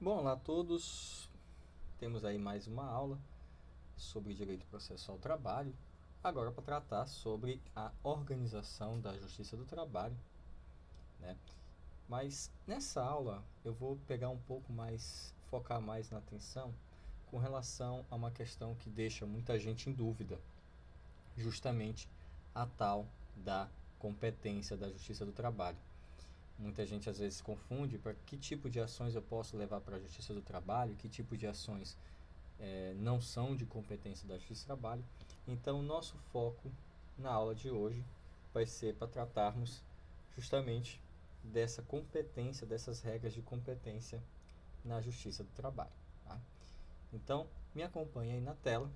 Bom, olá a todos. Temos aí mais uma aula sobre direito processual ao trabalho, agora para tratar sobre a organização da Justiça do Trabalho, né? Mas nessa aula eu vou pegar um pouco mais, focar mais na atenção com relação a uma questão que deixa muita gente em dúvida, justamente a tal da competência da Justiça do Trabalho. Muita gente às vezes confunde para que tipo de ações eu posso levar para a Justiça do Trabalho, que tipo de ações não são de competência da Justiça do Trabalho. Então, o nosso foco na aula de hoje vai ser para tratarmos justamente dessa competência, dessas regras de competência na Justiça do Trabalho. Tá? Então, me acompanhe aí na tela,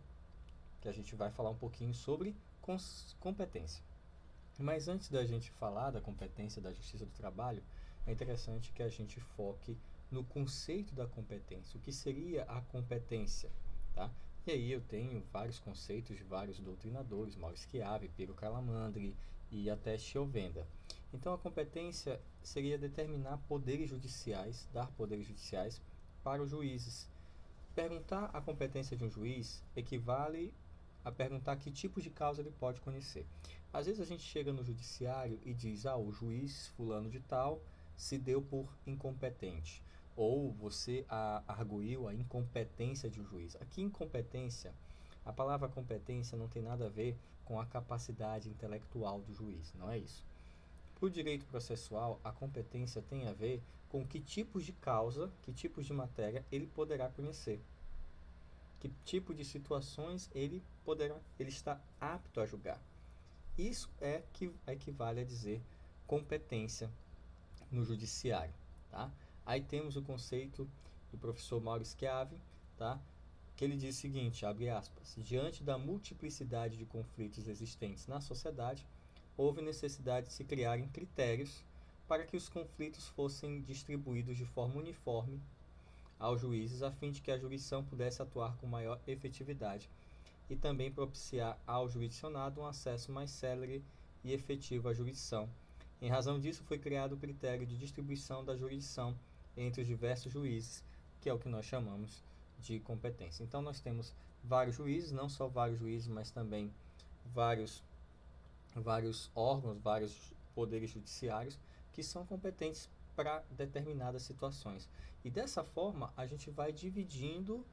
que a gente vai falar um pouquinho sobre competência. Mas antes da gente falar da competência da Justiça do Trabalho, é interessante que a gente foque no conceito da competência. O que seria a competência? Tá? E aí eu tenho vários conceitos de vários doutrinadores, Maurice Chiave, Piero Calamandri e até Schiovenda. Então a competência seria determinar poderes judiciais, dar poderes judiciais para os juízes. Perguntar a competência de um juiz equivale a perguntar que tipo de causa ele pode conhecer. Às vezes a gente chega no judiciário e diz: o juiz fulano de tal se deu por incompetente. Ou você arguiu a incompetência de um juiz. Aqui, incompetência, a palavra competência não tem nada a ver com a capacidade intelectual do juiz, não é isso. Para o direito processual, a competência tem a ver com que tipos de causa, que tipos de matéria ele poderá conhecer, que tipo de situações ele está apto a julgar. Isso é que equivale a dizer competência no judiciário, tá? Aí temos o conceito do professor Maurice Chiave, tá? Que ele diz o seguinte, abre aspas: diante da multiplicidade de conflitos existentes na sociedade, houve necessidade de se criarem critérios para que os conflitos fossem distribuídos de forma uniforme aos juízes, a fim de que a jurisdição pudesse atuar com maior efetividade e também propiciar ao jurisdicionado um acesso mais célere e efetivo à jurisdição. Em razão disso, foi criado o critério de distribuição da jurisdição entre os diversos juízes, que é o que nós chamamos de competência. Então, nós temos vários juízes, não só vários juízes, mas também vários, vários órgãos, vários poderes judiciários que são competentes para determinadas situações. E dessa forma, a gente vai dividindo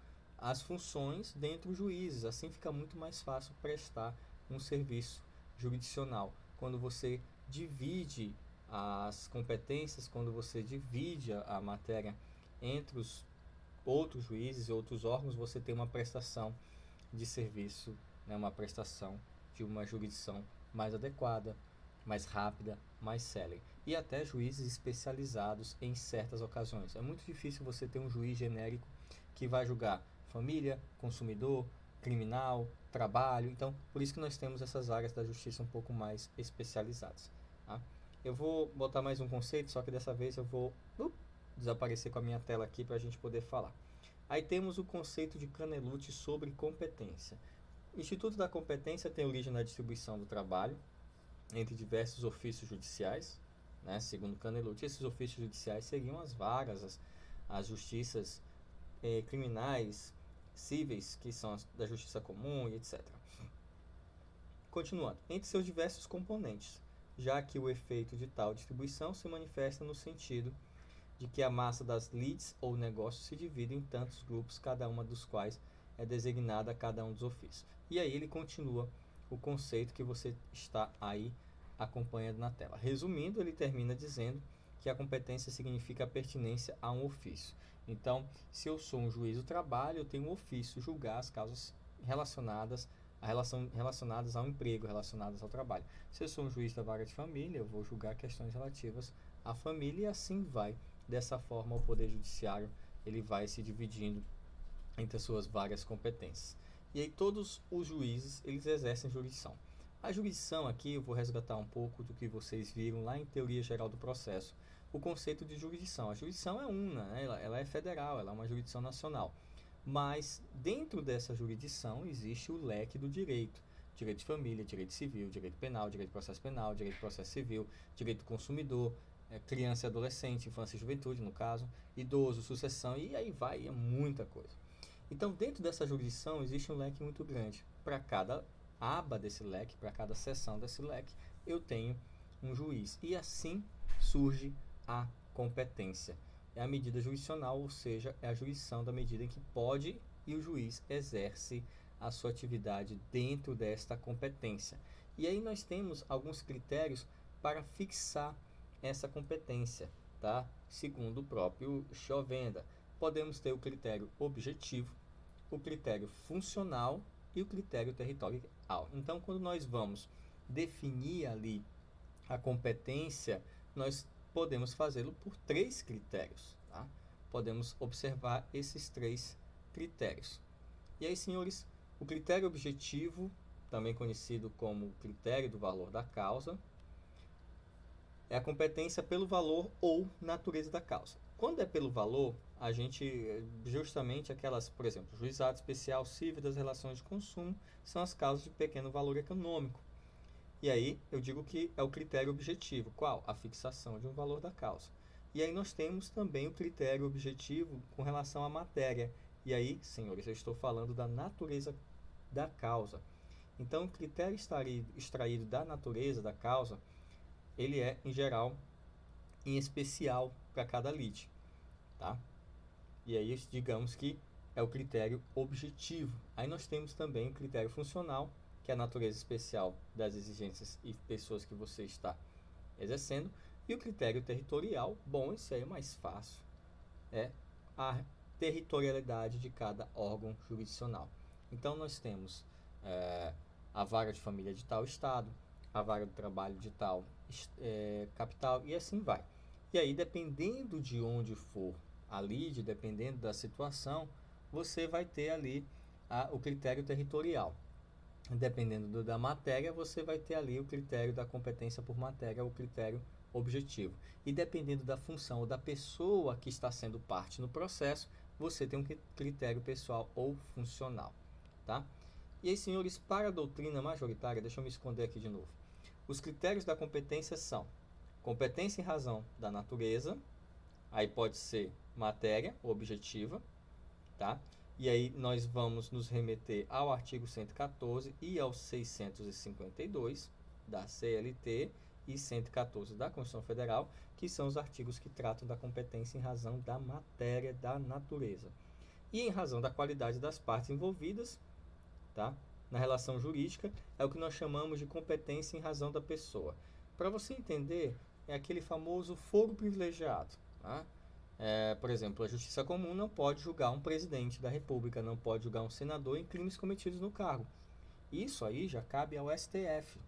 as funções dentre os juízes. Assim fica muito mais fácil prestar um serviço jurisdicional. Quando você divide as competências, quando você divide a matéria entre os outros juízes e outros órgãos, você tem uma prestação de serviço, né, uma prestação de uma jurisdição mais adequada, mais rápida, mais célere. E até juízes especializados em certas ocasiões. É muito difícil você ter um juiz genérico que vai julgar família, consumidor, criminal, trabalho. Então, por isso que nós temos essas áreas da justiça um pouco mais especializadas. Tá? Eu vou botar mais um conceito, só que dessa vez eu vou desaparecer com a minha tela aqui para a gente poder falar. Aí temos o conceito de Canelucci sobre competência. O Instituto da Competência tem origem na distribuição do trabalho entre diversos ofícios judiciais, né? Segundo Canelucci, esses ofícios judiciais seriam as vagas, as justiças criminais, cíveis, que são as da justiça comum e etc. Continuando, entre seus diversos componentes, já que o efeito de tal distribuição se manifesta no sentido de que a massa das leads ou negócios se divide em tantos grupos, cada uma dos quais é designada a cada um dos ofícios. E aí ele continua o conceito que você está aí acompanhando na tela. Resumindo, ele termina dizendo que a competência significa a pertinência a um ofício. Então, se eu sou um juiz do trabalho, eu tenho um ofício julgar as causas relacionadas ao emprego, relacionadas ao trabalho. Se eu sou um juiz da vara de família, eu vou julgar questões relativas à família e assim vai. Dessa forma, o Poder Judiciário ele vai se dividindo entre as suas várias competências. E aí todos os juízes eles exercem jurisdição. A jurisdição aqui eu vou resgatar um pouco do que vocês viram lá em Teoria Geral do Processo. O conceito de jurisdição. A jurisdição é una, né? Ela é federal, ela é uma jurisdição nacional. Mas dentro dessa jurisdição existe o leque do direito. Direito de família, direito civil, direito penal, direito de processo penal, direito de processo civil, direito do consumidor, criança e adolescente, infância e juventude, no caso, idoso, sucessão, e aí vai, é muita coisa. Então, dentro dessa jurisdição, existe um leque muito grande. Para cada aba desse leque, para cada seção desse leque, eu tenho um juiz. E assim surge a competência. É a medida jurisdicional, ou seja, é a jurisdição da medida em que pode e o juiz exerce a sua atividade dentro desta competência. E aí nós temos alguns critérios para fixar essa competência, tá? Segundo o próprio Chovenda, podemos ter o critério objetivo, o critério funcional e o critério territorial. Então, quando nós vamos definir ali a competência, nós podemos fazê-lo por 3 critérios, tá? Podemos observar esses 3 critérios. E aí, senhores, o critério objetivo, também conhecido como critério do valor da causa, é a competência pelo valor ou natureza da causa. Quando é pelo valor, a gente, justamente aquelas, por exemplo, juizado especial civil das relações de consumo, são as causas de pequeno valor econômico. E aí eu digo que é o critério objetivo. Qual? A fixação de um valor da causa. E aí nós temos também o critério objetivo com relação à matéria. E aí, senhores, eu estou falando da natureza da causa. Então, o critério extraído da natureza da causa, ele é, em geral, em especial para cada lide, tá? E aí, digamos que é o critério objetivo. Aí nós temos também o critério funcional, que é a natureza especial das exigências e pessoas que você está exercendo. E o critério territorial, bom, esse aí é mais fácil, é a territorialidade de cada órgão jurisdicional. Então, nós temos a vara de família de tal estado, a vara do trabalho de tal capital, e assim vai. E aí, dependendo de onde for a lide, dependendo da situação, você vai ter ali o critério territorial. Dependendo da matéria, você vai ter ali o critério da competência por matéria, o critério objetivo. E dependendo da função ou da pessoa que está sendo parte no processo, você tem um critério pessoal ou funcional, tá? E aí, senhores, para a doutrina majoritária, deixa eu me esconder aqui de novo. Os critérios da competência são competência em razão da natureza, aí pode ser matéria ou objetiva, tá? E aí nós vamos nos remeter ao artigo 114 e ao 652 da CLT e 114 da Constituição Federal, que são os artigos que tratam da competência em razão da matéria da natureza. E em razão da qualidade das partes envolvidas, tá? Na relação jurídica, é o que nós chamamos de competência em razão da pessoa. Para você entender, é aquele famoso foro privilegiado, tá? Por exemplo, a Justiça Comum não pode julgar um presidente da República, não pode julgar um senador em crimes cometidos no cargo. Isso aí já cabe ao STF,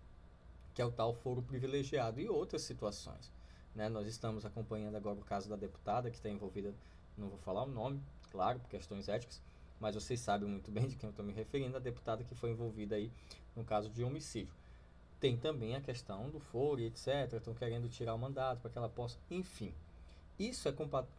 que é o tal foro privilegiado, e outras situações, né? Nós estamos acompanhando agora o caso da deputada que está envolvida, não vou falar o nome, claro, por questões éticas, mas vocês sabem muito bem de quem eu estou me referindo, a deputada que foi envolvida aí no caso de homicídio. Tem também a questão do foro e etc. Estão querendo tirar o mandato para que ela possa, enfim. Isso é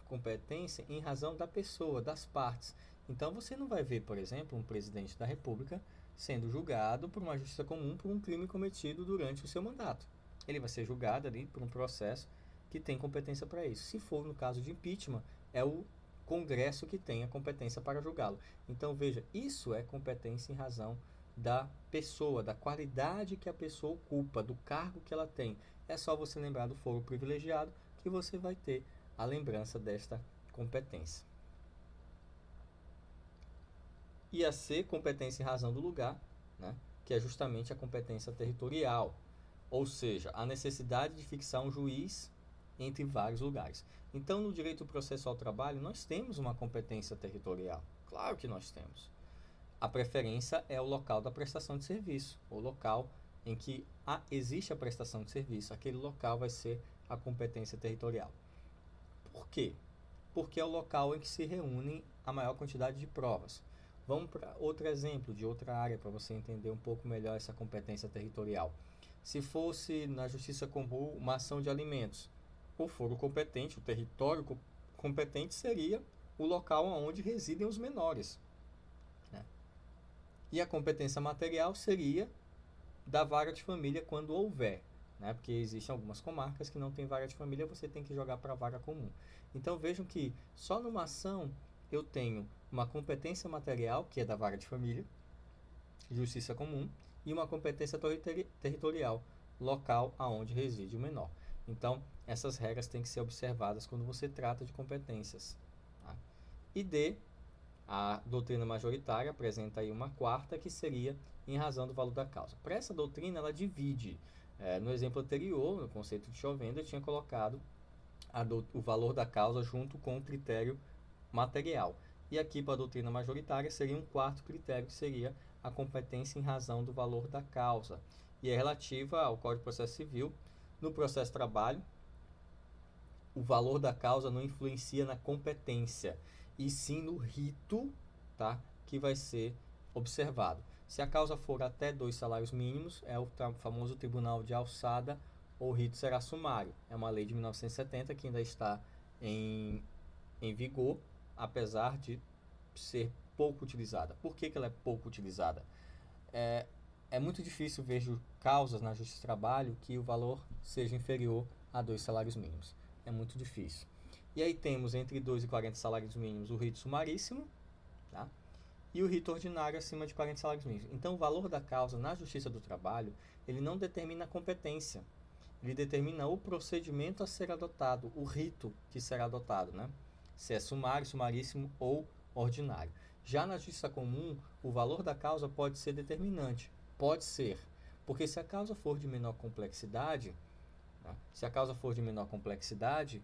competência em razão da pessoa, das partes. Então você não vai ver, por exemplo, um presidente da República sendo julgado por uma justiça comum por um crime cometido durante o seu mandato. Ele vai ser julgado ali por um processo que tem competência para isso. Se for no caso de impeachment, é o Congresso que tem a competência para julgá-lo. Então veja, isso é competência em razão da pessoa, da qualidade que a pessoa ocupa, do cargo que ela tem. É só você lembrar do foro privilegiado que você vai ter a lembrança desta competência. E a C, competência em razão do lugar, né, que é justamente a competência territorial, ou seja, a necessidade de fixar um juiz entre vários lugares. Então, no direito processual ao trabalho, nós temos uma competência territorial. Claro que nós temos. A preferência é o local da prestação de serviço, o local em que existe a prestação de serviço. Aquele local vai ser a competência territorial. Por quê? Porque é o local em que se reúnem a maior quantidade de provas. Vamos para outro exemplo de outra área para você entender um pouco melhor essa competência territorial. Se fosse na Justiça Comum uma ação de alimentos, o foro competente, o território competente seria o local onde residem os menores, né? E a competência material seria da vara de família quando houver. né? Porque existem algumas comarcas que não tem vara de família, você tem que jogar para a vara comum. Então vejam que só numa ação eu tenho uma competência material, que é da vara de família, justiça comum, e uma competência territorial, local aonde reside o menor. Então, essas regras têm que ser observadas quando você trata de competências. Tá? E D, a doutrina majoritária apresenta aí uma quarta, que seria em razão do valor da causa. Para essa doutrina, ela divide. No exemplo anterior, no conceito de chovenda, eu tinha colocado o valor da causa junto com o critério material. E aqui, para a doutrina majoritária, seria um quarto critério, que seria a competência em razão do valor da causa. E é relativa ao Código de Processo Civil. No processo de trabalho, o valor da causa não influencia na competência, e sim no rito, tá, que vai ser observado. Se a causa for até 2 salários mínimos, é o famoso tribunal de alçada, ou rito será sumário. É uma lei de 1970 que ainda está em vigor, apesar de ser pouco utilizada. Por que ela é pouco utilizada? É muito difícil ver causas na Justiça do Trabalho que o valor seja inferior a 2 salários mínimos. É muito difícil. E aí temos entre 2 e 40 salários mínimos o rito sumaríssimo, tá? E o rito ordinário acima de 40 salários mínimos. Então, o valor da causa na Justiça do Trabalho, ele não determina a competência. Ele determina o procedimento a ser adotado, o rito que será adotado, né? Se é sumário, sumaríssimo ou ordinário. Já na Justiça Comum, o valor da causa pode ser determinante. Pode ser. Porque se a causa for de menor complexidade, né? Se a causa for de menor complexidade,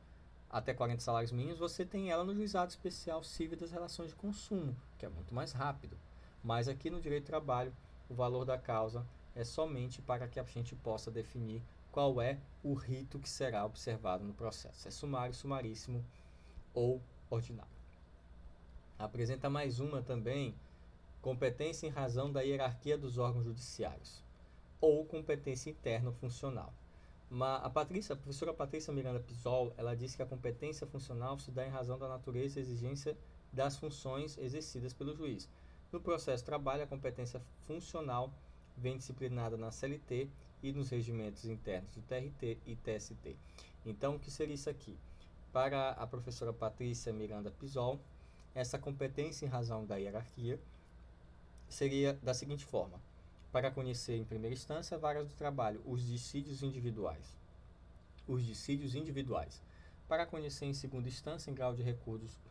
até 40 salários mínimos, você tem ela no Juizado Especial Civil das Relações de Consumo, que é muito mais rápido. Mas aqui no Direito do Trabalho, o valor da causa é somente para que a gente possa definir qual é o rito que será observado no processo. É sumário, sumaríssimo ou ordinário. Apresenta mais uma também, competência em razão da hierarquia dos órgãos judiciários, ou competência interna funcional. A professora Patrícia Miranda Pisol, ela disse que a competência funcional se dá em razão da natureza e exigência das funções exercidas pelo juiz. No processo de trabalho, a competência funcional vem disciplinada na CLT e nos regimentos internos do TRT e TST. Então, o que seria isso aqui? Para a professora Patrícia Miranda Pisol, essa competência em razão da hierarquia seria da seguinte forma: para conhecer em primeira instância varas do trabalho, os dissídios individuais. Os dissídios individuais. Para conhecer em segunda instância, em grau de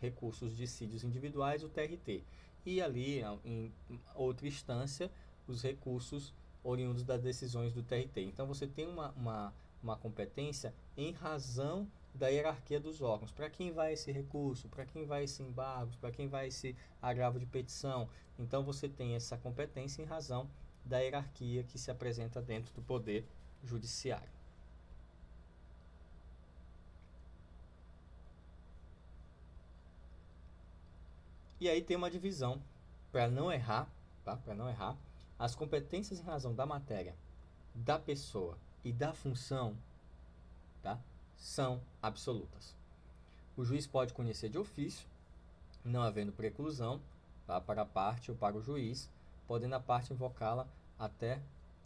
recursos dissídios individuais, o TRT. E ali, em outra instância, os recursos oriundos das decisões do TRT. Então, você tem uma competência em razão da hierarquia dos órgãos. Para quem vai esse recurso? Para quem vai esse embargo? Para quem vai esse agravo de petição? Então, você tem essa competência em razão da hierarquia que se apresenta dentro do Poder Judiciário. E aí tem uma divisão, para não errar, tá? Para não errar, as competências em razão da matéria, da pessoa e da função, tá? São absolutas. O juiz pode conhecer de ofício, não havendo preclusão, tá? Para a parte ou para o juiz, podendo a parte invocá-la até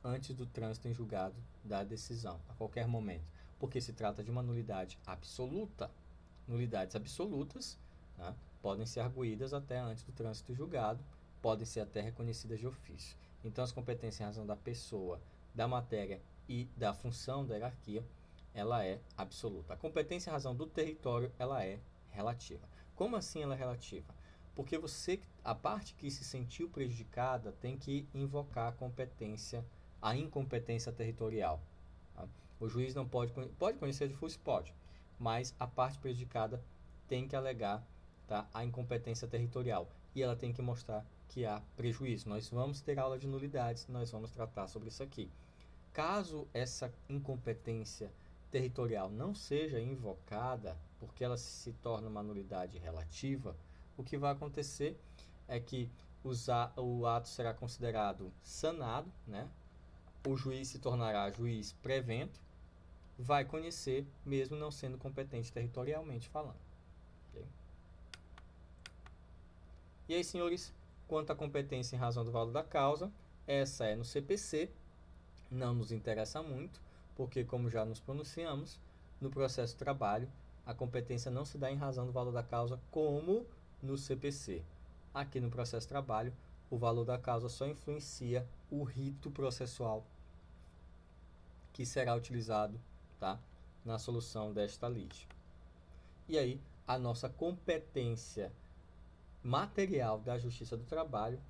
antes do trânsito em julgado da decisão, a qualquer momento, porque se trata de uma nulidade absoluta. Nulidades absolutas, tá? Podem ser arguídas até antes do trânsito em julgado, podem ser até reconhecidas de ofício. Então, as competências em razão da pessoa, da matéria e da função da hierarquia, ela é absoluta. A competência em razão do território, ela é relativa. Como assim ela é relativa? Porque a parte que se sentiu prejudicada tem que invocar a incompetência territorial. Tá? O juiz não pode conhecer de ofício, pode, mas a parte prejudicada tem que alegar, tá, a incompetência territorial, e ela tem que mostrar que há prejuízo. Nós vamos ter aula de nulidades, nós vamos tratar sobre isso aqui. Caso essa incompetência territorial não seja invocada, porque ela se torna uma nulidade relativa, o que vai acontecer é que o ato será considerado sanado, né? O juiz se tornará juiz prevento, vai conhecer, mesmo não sendo competente territorialmente falando. Okay? E aí, senhores, quanto à competência em razão do valor da causa, essa é no CPC, não nos interessa muito, porque, como já nos pronunciamos, no processo de trabalho, a competência não se dá em razão do valor da causa, como no CPC. Aqui no processo de trabalho, o valor da causa só influencia o rito processual que será utilizado, tá, na solução desta lide. E aí, a nossa competência material da Justiça do Trabalho,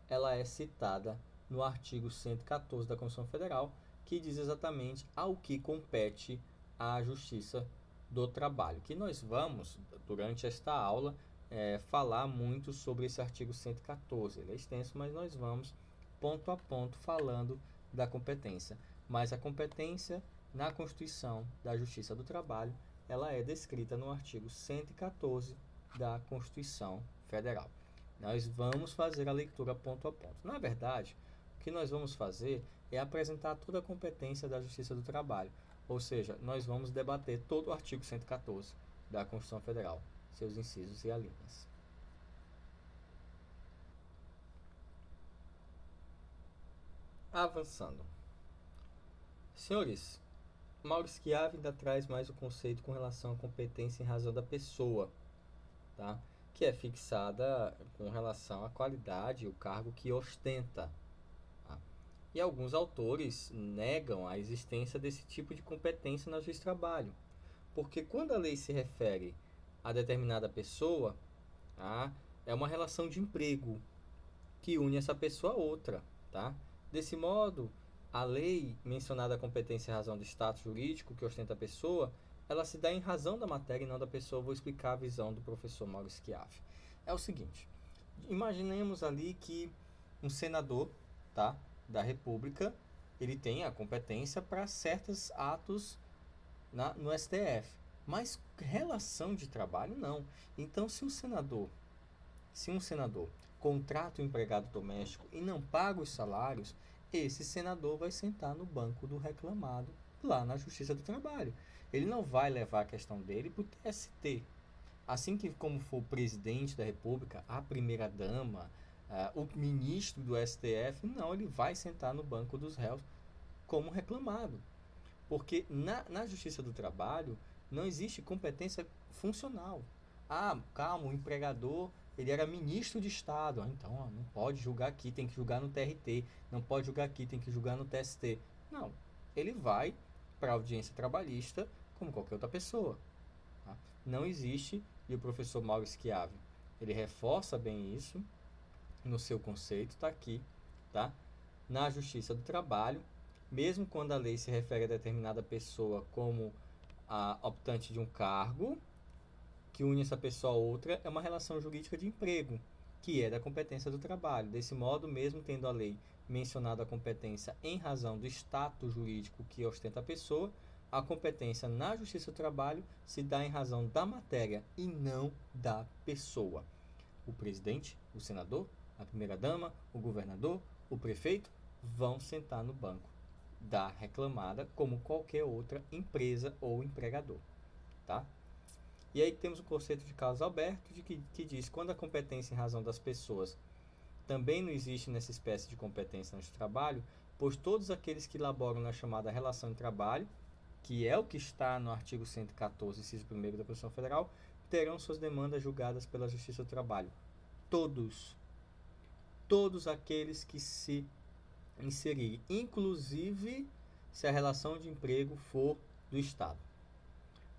ela é citada no artigo 114 da Constituição Federal, que diz exatamente ao que compete a Justiça do Trabalho. Que nós vamos, durante esta aula, falar muito sobre esse artigo 114. Ele é extenso, mas nós vamos ponto a ponto falando da competência. Mas a competência na Constituição da Justiça do Trabalho, ela é descrita no artigo 114 da Constituição Federal. Nós vamos fazer a leitura ponto a ponto. Na verdade, o que nós vamos fazer é apresentar toda a competência da Justiça do Trabalho. Ou seja, nós vamos debater todo o artigo 114 da Constituição Federal, seus incisos e alíneas. Avançando. Senhores, Maurice Chiave ainda traz mais o conceito com relação à competência em razão da pessoa, tá? Que é fixada com relação à qualidade e o cargo que ostenta. Tá? E alguns autores negam a existência desse tipo de competência na justiça do trabalho, porque quando a lei se refere a determinada pessoa, tá? É uma relação de emprego que une essa pessoa a outra. Tá? Desse modo, a lei mencionada a competência em razão do status jurídico que ostenta a pessoa, ela se dá em razão da matéria e não da pessoa. Vou explicar a visão do professor Maurice Chiave. É o seguinte, imaginemos ali que um senador, tá, da República, ele tem a competência para certos atos no STF, mas relação de trabalho não. Então, se um senador contrata um empregado doméstico e não paga os salários, esse senador vai sentar no banco do reclamado lá na Justiça do Trabalho. Ele não vai levar a questão dele para o TST. Assim que como for o presidente da República, a primeira-dama, o ministro do STF, não, ele vai sentar no banco dos réus como reclamado. Porque na Justiça do Trabalho não existe competência funcional. Calma, o empregador, ele era ministro de Estado. Então, não pode julgar aqui, tem que julgar no TRT. Não pode julgar aqui, tem que julgar no TST. Não, ele vai para a audiência trabalhista como qualquer outra pessoa. Tá? Não existe, e o professor Maurice Chiave, ele reforça bem isso no seu conceito, está aqui, tá? Na Justiça do Trabalho, mesmo quando a lei se refere a determinada pessoa como a optante de um cargo, que une essa pessoa a outra, é uma relação jurídica de emprego, que é da competência do trabalho. Desse modo, mesmo tendo a lei mencionado a competência em razão do status jurídico que ostenta a pessoa, a competência na Justiça do Trabalho se dá em razão da matéria e não da pessoa. O presidente, o senador, a primeira-dama, o governador, o prefeito vão sentar no banco da reclamada como qualquer outra empresa ou empregador. Tá? E aí temos o conceito de Carlos Alberto, que diz que quando a competência em razão das pessoas também não existe nessa espécie de competência no trabalho, pois todos aqueles que elaboram na chamada relação de trabalho, que é o que está no artigo 114, inciso 1º da Constituição Federal, terão suas demandas julgadas pela Justiça do Trabalho. Todos aqueles que se inserirem, inclusive se a relação de emprego for do Estado.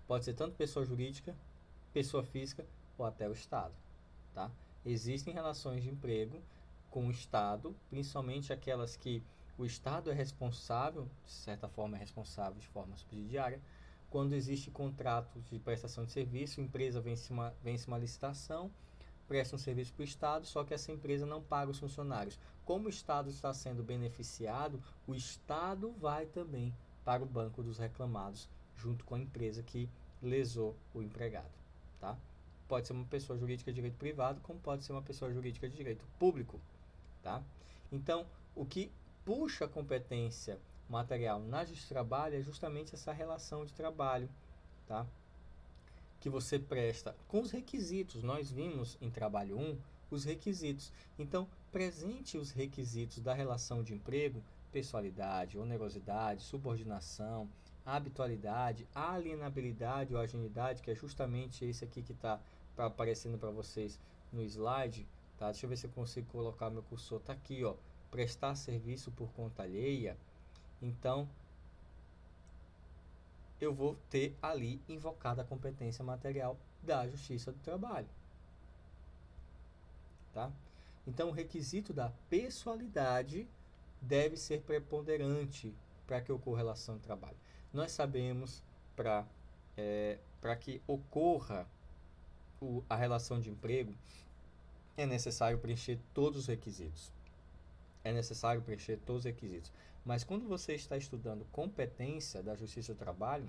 Pode ser tanto pessoa jurídica, pessoa física ou até o Estado. Tá? Existem relações de emprego com o Estado, principalmente aquelas que o Estado é responsável, de certa forma é responsável de forma subsidiária, quando existe contrato de prestação de serviço, a empresa vence uma licitação, presta um serviço para o Estado, só que essa empresa não paga os funcionários. Como o Estado está sendo beneficiado, o Estado vai também para o banco dos reclamados, junto com a empresa que lesou o empregado. Tá? Pode ser uma pessoa jurídica de direito privado, como pode ser uma pessoa jurídica de direito público. Tá? Então, o que puxa a competência material na justiça do trabalho é justamente essa relação de trabalho, tá? Que você presta com os requisitos. Nós vimos em trabalho 1 os requisitos. Então, presente os requisitos da relação de emprego, pessoalidade, onerosidade, subordinação, a habitualidade, a alienabilidade ou agencialidade, que é justamente esse aqui que está aparecendo para vocês no slide, tá? Deixa eu ver se eu consigo colocar meu cursor, tá aqui, ó, prestar serviço por conta alheia. Então, eu vou ter ali invocada a competência material da Justiça do Trabalho, tá? Então, o requisito da pessoalidade deve ser preponderante para que ocorra relação de trabalho. Nós sabemos para que ocorra a relação de emprego, é necessário preencher todos os requisitos. É necessário preencher todos os requisitos. Mas quando você está estudando competência da Justiça do Trabalho,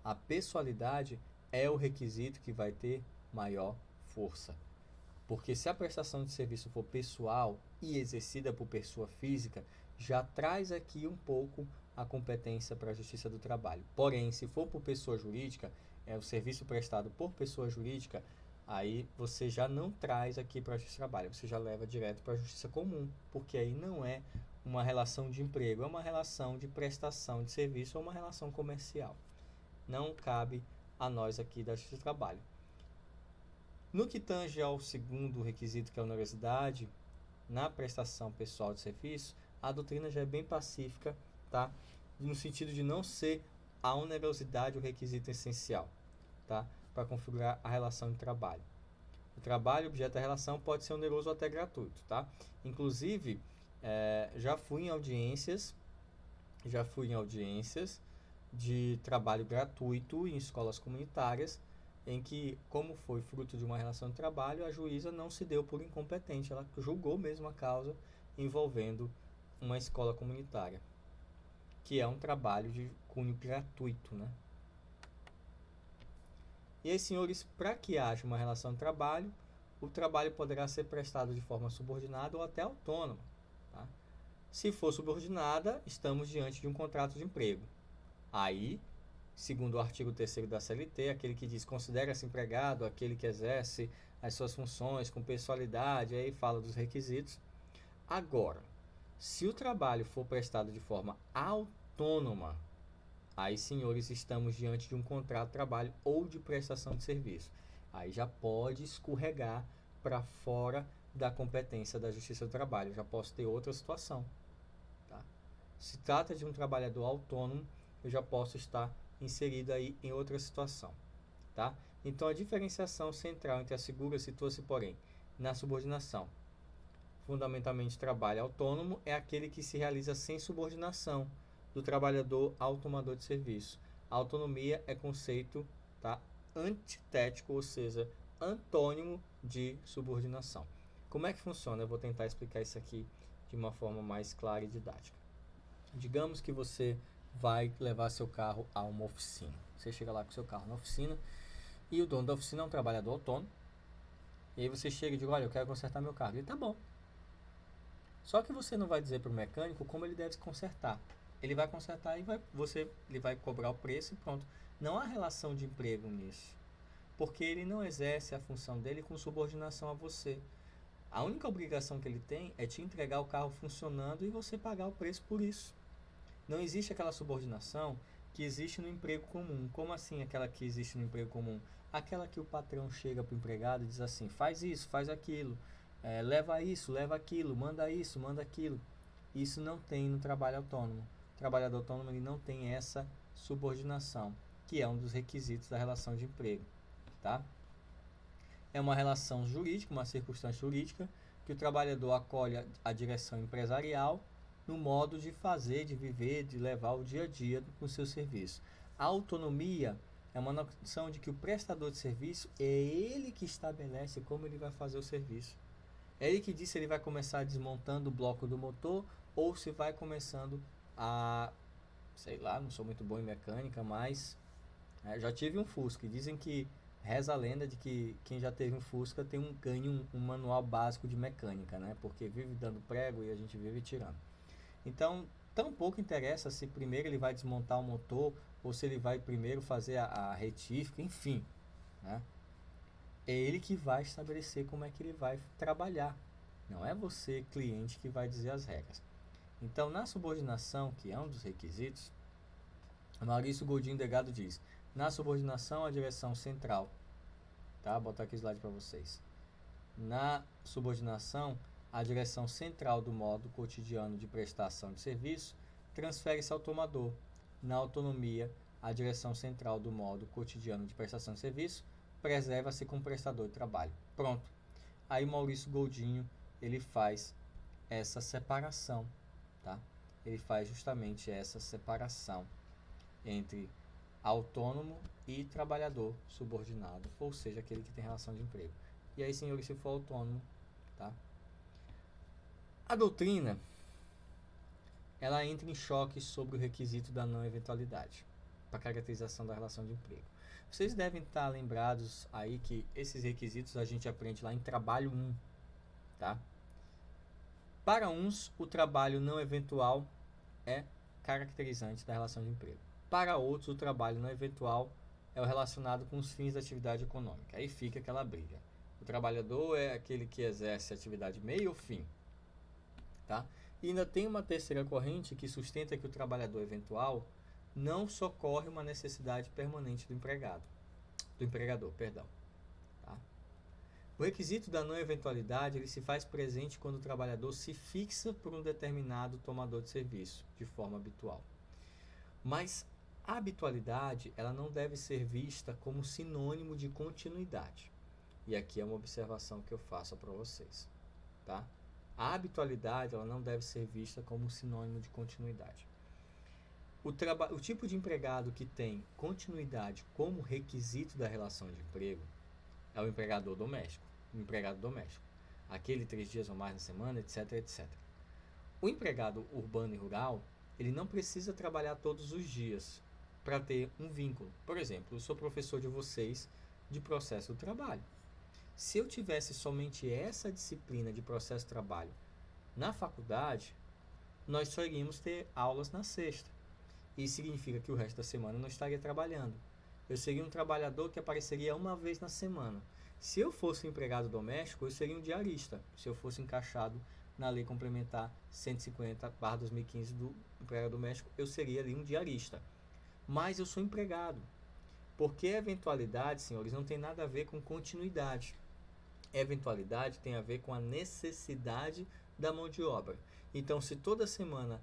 a pessoalidade é o requisito que vai ter maior força. Porque se a prestação de serviço for pessoal e exercida por pessoa física, já traz aqui um pouco a competência para a Justiça do Trabalho. Porém, se for por pessoa jurídica, é o serviço prestado por pessoa jurídica, aí você já não traz aqui para a Justiça do Trabalho, você já leva direto para a Justiça Comum, porque aí não é uma relação de emprego, é uma relação de prestação de serviço ou uma relação comercial. Não cabe a nós aqui da Justiça do Trabalho. No que tange ao segundo requisito, que é a onerosidade, na prestação pessoal de serviço, a doutrina já é bem pacífica, tá? No sentido de não ser a onerosidade o requisito essencial, tá? Para configurar a relação de trabalho. O trabalho, objeto da relação, pode ser oneroso ou até gratuito, tá? Inclusive, já fui em audiências de trabalho gratuito em escolas comunitárias, em que, como foi fruto de uma relação de trabalho, a juíza não se deu por incompetente, ela julgou mesmo a causa envolvendo uma escola comunitária, que é um trabalho de cunho gratuito, né? E aí, senhores, para que haja uma relação de trabalho, o trabalho poderá ser prestado de forma subordinada ou até autônoma, tá? Se for subordinada, estamos diante de um contrato de emprego. Aí, segundo o artigo 3º da CLT, aquele que diz considera-se empregado aquele que exerce as suas funções com pessoalidade, aí fala dos requisitos. Agora, se o trabalho for prestado de forma autônoma, aí, senhores, estamos diante de um contrato de trabalho ou de prestação de serviço. Aí já pode escorregar para fora da competência da Justiça do Trabalho, já posso ter outra situação, tá? Se trata de um trabalhador autônomo, eu já posso estar inserido aí em outra situação, tá? Então, a diferenciação central entre a segura situa-se, porém, na subordinação. Fundamentalmente, trabalho autônomo é aquele que se realiza sem subordinação do trabalhador ao tomador de serviço. A autonomia é conceito, tá, antitético, ou seja, antônimo de subordinação. Como é que funciona? Eu vou tentar explicar isso aqui de uma forma mais clara e didática. Digamos que você vai levar seu carro a uma oficina. Você chega lá com seu carro na oficina e o dono da oficina é um trabalhador autônomo. E aí você chega e diz, olha, eu quero consertar meu carro. Ele, tá bom. Só que você não vai dizer para o mecânico como ele deve consertar. Ele vai consertar e ele vai cobrar o preço e pronto. Não há relação de emprego nisso. Porque ele não exerce a função dele com subordinação a você. A única obrigação que ele tem é te entregar o carro funcionando e você pagar o preço por isso. Não existe aquela subordinação que existe no emprego comum. Como assim aquela que existe no emprego comum? Aquela que o patrão chega para o empregado e diz assim, faz isso, faz aquilo, leva isso, leva aquilo, manda isso, manda aquilo. Isso não tem no trabalho autônomo. O trabalhador autônomo ele não tem essa subordinação, que é um dos requisitos da relação de emprego, tá? É uma relação jurídica, uma circunstância jurídica, que o trabalhador acolhe a direção empresarial no modo de fazer, de viver, de levar o dia a dia com o seu serviço. A autonomia é uma noção de que o prestador de serviço é ele que estabelece como ele vai fazer o serviço. É ele que diz se ele vai começar desmontando o bloco do motor ou se vai começando a, sei lá, não sou muito bom em mecânica, mas já tive um Fusca. Dizem que reza a lenda de que quem já teve um Fusca tem um manual básico de mecânica, né? Porque vive dando prego e a gente vive tirando. Então, tão pouco interessa se primeiro ele vai desmontar o motor ou se ele vai primeiro fazer a retífica, enfim, né? É ele que vai estabelecer como é que ele vai trabalhar. Não é você, cliente, que vai dizer as regras. Então, na subordinação, que é um dos requisitos, Maurício Godinho Delgado diz: na subordinação, a direção central, tá? Vou botar aqui o slide para vocês. Na subordinação, a direção central do modo cotidiano de prestação de serviço transfere-se ao tomador. Na autonomia, a direção central do modo cotidiano de prestação de serviço preserva-se com o prestador de trabalho. Pronto. Aí Maurício Godinho, ele faz essa separação, tá? Ele faz justamente essa separação entre autônomo e trabalhador subordinado, ou seja, aquele que tem relação de emprego. E aí, senhores, se for autônomo, tá? A doutrina, ela entra em choque sobre o requisito da não eventualidade para caracterização da relação de emprego. Vocês devem estar lembrados aí que esses requisitos a gente aprende lá em trabalho 1, tá? Para uns, o trabalho não eventual é caracterizante da relação de emprego. Para outros, o trabalho não eventual é o relacionado com os fins da atividade econômica. Aí fica aquela briga. O trabalhador é aquele que exerce atividade meio ou fim, tá? E ainda tem uma terceira corrente que sustenta que o trabalhador eventual não socorre uma necessidade permanente do empregador, perdão. Tá? O requisito da não eventualidade ele se faz presente quando o trabalhador se fixa por um determinado tomador de serviço, de forma habitual. Mas a habitualidade ela não deve ser vista como sinônimo de continuidade. E aqui é uma observação que eu faço para vocês. Tá? A habitualidade ela não deve ser vista como sinônimo de continuidade. O tipo de empregado que tem continuidade como requisito da relação de emprego é o empregador doméstico, o empregado doméstico. Aquele 3 dias ou mais na semana, etc, etc. O empregado urbano e rural, ele não precisa trabalhar todos os dias para ter um vínculo. Por exemplo, eu sou professor de vocês de processo do trabalho. Se eu tivesse somente essa disciplina de processo do trabalho na faculdade, nós só iríamos ter aulas na sexta. Isso significa que o resto da semana eu não estaria trabalhando. Eu seria um trabalhador que apareceria uma vez na semana. Se eu fosse um empregado doméstico, eu seria um diarista. Se eu fosse encaixado na Lei Complementar 150/2015 do empregado doméstico, eu seria ali um diarista. Mas eu sou empregado. Porque eventualidade, senhores, não tem nada a ver com continuidade. Eventualidade tem a ver com a necessidade da mão de obra. Então, se toda semana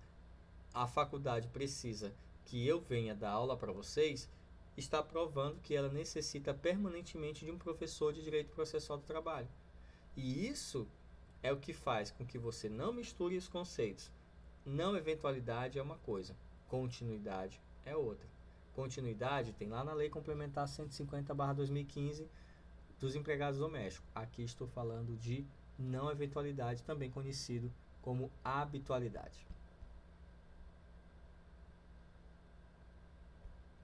a faculdade precisa que eu venha dar aula para vocês, está provando que ela necessita permanentemente de um professor de direito processual do trabalho. E isso é o que faz com que você não misture os conceitos. Não eventualidade é uma coisa, continuidade é outra. Continuidade tem lá na Lei Complementar 150/2015 dos empregados domésticos. Aqui estou falando de não eventualidade, também conhecido como habitualidade.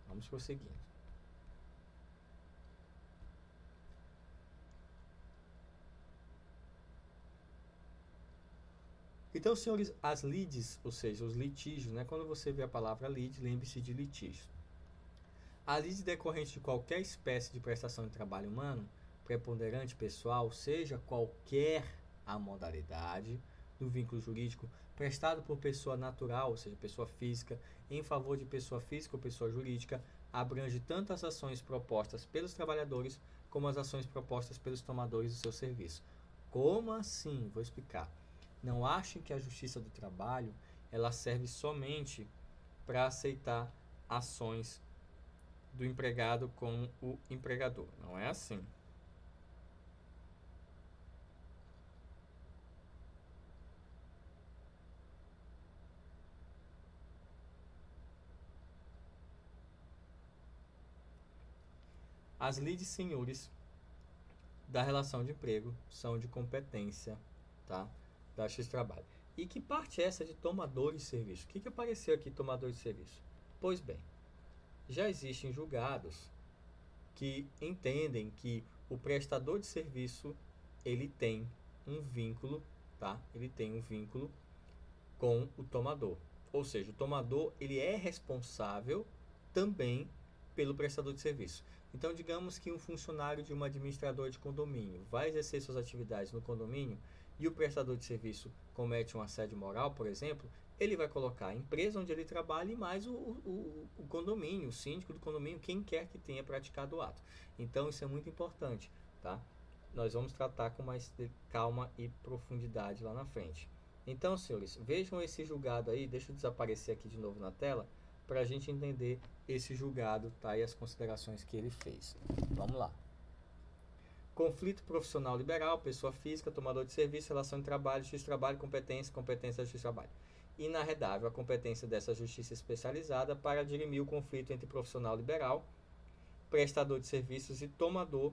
Vamos prosseguindo. Então, senhores, as lides, ou seja, os litígios, né? Quando você vê a palavra lide, lembre-se de litígio. A lide decorrente de qualquer espécie de prestação de trabalho humano, preponderante pessoal, seja qualquer a modalidade do vínculo jurídico prestado por pessoa natural, ou seja, pessoa física, em favor de pessoa física ou pessoa jurídica, abrange tanto as ações propostas pelos trabalhadores como as ações propostas pelos tomadores do seu serviço. Como assim? Vou explicar. Não achem que a justiça do trabalho ela serve somente para aceitar ações do empregado com o empregador. Não é assim. As lides senhores da relação de emprego são de competência, tá? Da Justiça do Trabalho. E que parte é essa de tomadores de serviço? O que apareceu aqui, tomador de serviço? Pois bem, já existem julgados que entendem que o prestador de serviço ele tem um vínculo, tá? Ele tem um vínculo com o tomador. Ou seja, o tomador ele é responsável também pelo prestador de serviço. Então, digamos que um funcionário de uma administradora de condomínio vai exercer suas atividades no condomínio e o prestador de serviço comete um assédio moral, por exemplo, ele vai colocar a empresa onde ele trabalha e mais o condomínio, o síndico do condomínio, quem quer que tenha praticado o ato. Então, isso é muito importante, tá? Nós vamos tratar com mais calma e profundidade lá na frente. Então, senhores, vejam esse julgado aí, deixa eu desaparecer aqui de novo na tela, para a gente entender esse julgado, tá? E as considerações que ele fez. Vamos lá. Conflito profissional liberal, pessoa física, tomador de serviço, relação de trabalho, justiça de trabalho, competência, competência da justiça de trabalho. Inarredável a competência dessa justiça especializada para dirimir o conflito entre profissional liberal, prestador de serviços e tomador,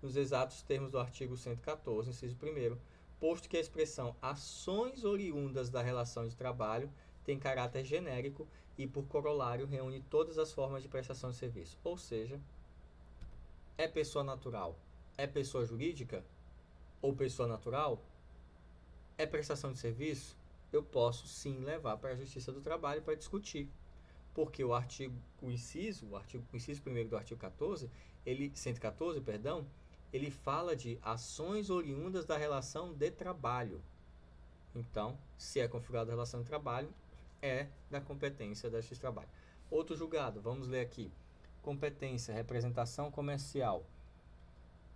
nos exatos termos do artigo 114, inciso 1º, posto que a expressão ações oriundas da relação de trabalho tem caráter genérico e, por corolário, reúne todas as formas de prestação de serviço. Ou seja, é pessoa natural, é pessoa jurídica ou pessoa natural, é prestação de serviço, eu posso sim levar para a Justiça do Trabalho para discutir. Porque o inciso 1º do artigo 114, ele fala de ações oriundas da relação de trabalho. Então, se é configurada a relação de trabalho, é da competência da Justiça do Trabalho. Outro julgado, vamos ler aqui. Competência, representação comercial.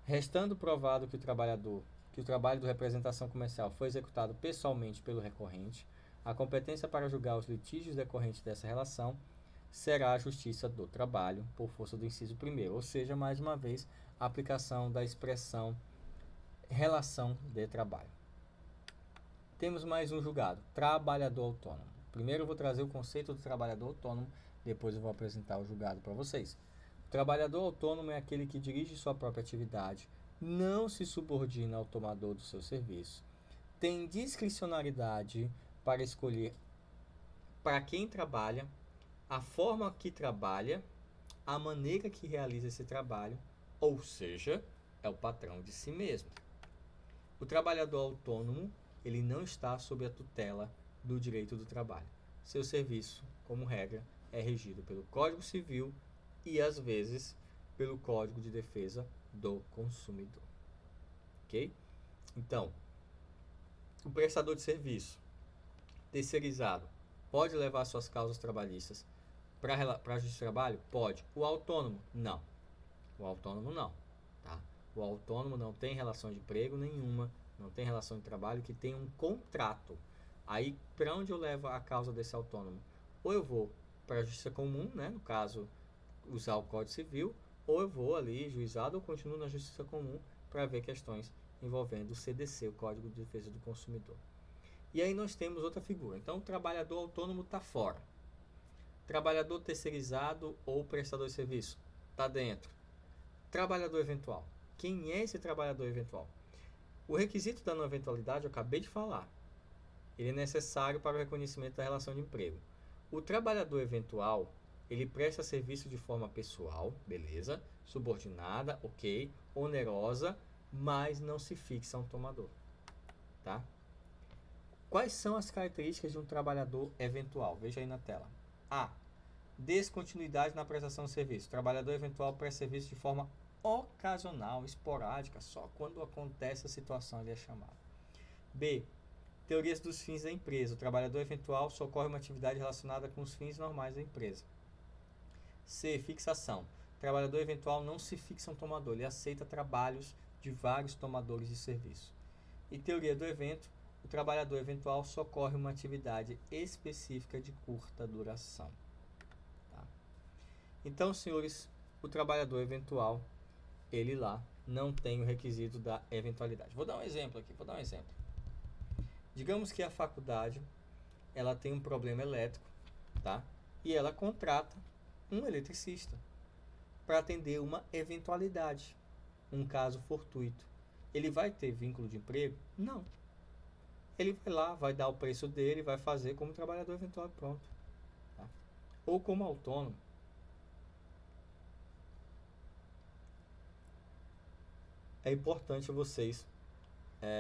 Restando provado que o trabalho de representação comercial foi executado pessoalmente pelo recorrente, a competência para julgar os litígios decorrentes dessa relação será a Justiça do Trabalho, por força do inciso 1º, ou seja, mais uma vez, a aplicação da expressão relação de trabalho. Temos mais um julgado, trabalhador autônomo. Primeiro eu vou trazer o conceito do trabalhador autônomo, depois eu vou apresentar o julgado para vocês. O trabalhador autônomo é aquele que dirige sua própria atividade, não se subordina ao tomador do seu serviço, tem discricionariedade para escolher para quem trabalha, a forma que trabalha, a maneira que realiza esse trabalho, ou seja, é o patrão de si mesmo. O trabalhador autônomo, ele não está sob a tutela do direito do trabalho. Seu serviço, como regra, é regido pelo Código Civil e, às vezes, pelo Código de Defesa do Consumidor. Ok? Então, o prestador de serviço terceirizado pode levar suas causas trabalhistas para a Justiça do Trabalho? Pode. O autônomo? Não. O autônomo não. Tá? O autônomo não tem relação de emprego nenhuma, não tem relação de trabalho, que tem um contrato. Aí, para onde eu levo a causa desse autônomo? Ou eu vou para a Justiça Comum, né? No caso, usar o Código Civil, ou eu vou ali, juizado, ou continuo na Justiça Comum para ver questões envolvendo o CDC, o Código de Defesa do Consumidor. E aí nós temos outra figura. Então, o trabalhador autônomo está fora. Trabalhador terceirizado ou prestador de serviço está dentro. Trabalhador eventual. Quem é esse trabalhador eventual? O requisito da não eventualidade eu acabei de falar. Ele é necessário para o reconhecimento da relação de emprego. O trabalhador eventual, ele presta serviço de forma pessoal, beleza, subordinada, ok, onerosa, mas não se fixa a um tomador, tá? Quais são as características de um trabalhador eventual? Veja aí na tela. A. Descontinuidade na prestação de serviço. O trabalhador eventual presta serviço de forma ocasional, esporádica, só quando acontece a situação ele é chamado. B. Teorias dos fins da empresa. O trabalhador eventual socorre uma atividade relacionada com os fins normais da empresa. C. Fixação. O trabalhador eventual não se fixa a um tomador, ele aceita trabalhos de vários tomadores de serviço. E teoria do evento. O trabalhador eventual socorre uma atividade específica de curta duração. Tá? Então, senhores, o trabalhador eventual, ele lá não tem o requisito da eventualidade. Vou dar um exemplo aqui, Digamos que a faculdade, ela tem um problema elétrico, tá? E ela contrata um eletricista para atender uma eventualidade, um caso fortuito. Ele vai ter vínculo de emprego? Não. Ele vai lá, vai dar o preço dele, vai fazer como trabalhador eventual e pronto. Tá? Ou como autônomo. É importante vocês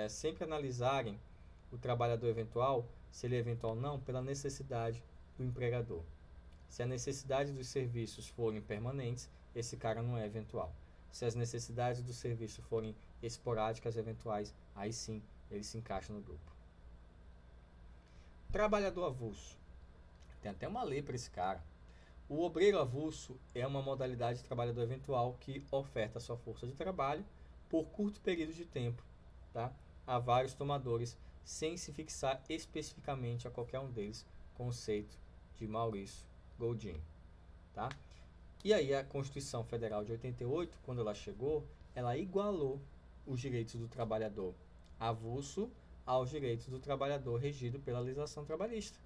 sempre analisarem o trabalhador eventual, se ele é eventual ou não, pela necessidade do empregador. Se a necessidade dos serviços forem permanentes, esse cara não é eventual. Se as necessidades do serviço forem esporádicas, eventuais, aí sim ele se encaixa no grupo. Trabalhador avulso. Tem até uma lei para esse cara. O obreiro avulso é uma modalidade de trabalhador eventual que oferta sua força de trabalho por curto período de tempo, tá? A vários tomadores, sem se fixar especificamente a qualquer um deles, conceito de Maurício Goldin, tá? E aí a Constituição Federal de 88, quando ela chegou, ela igualou os direitos do trabalhador avulso aos direitos do trabalhador regido pela legislação trabalhista.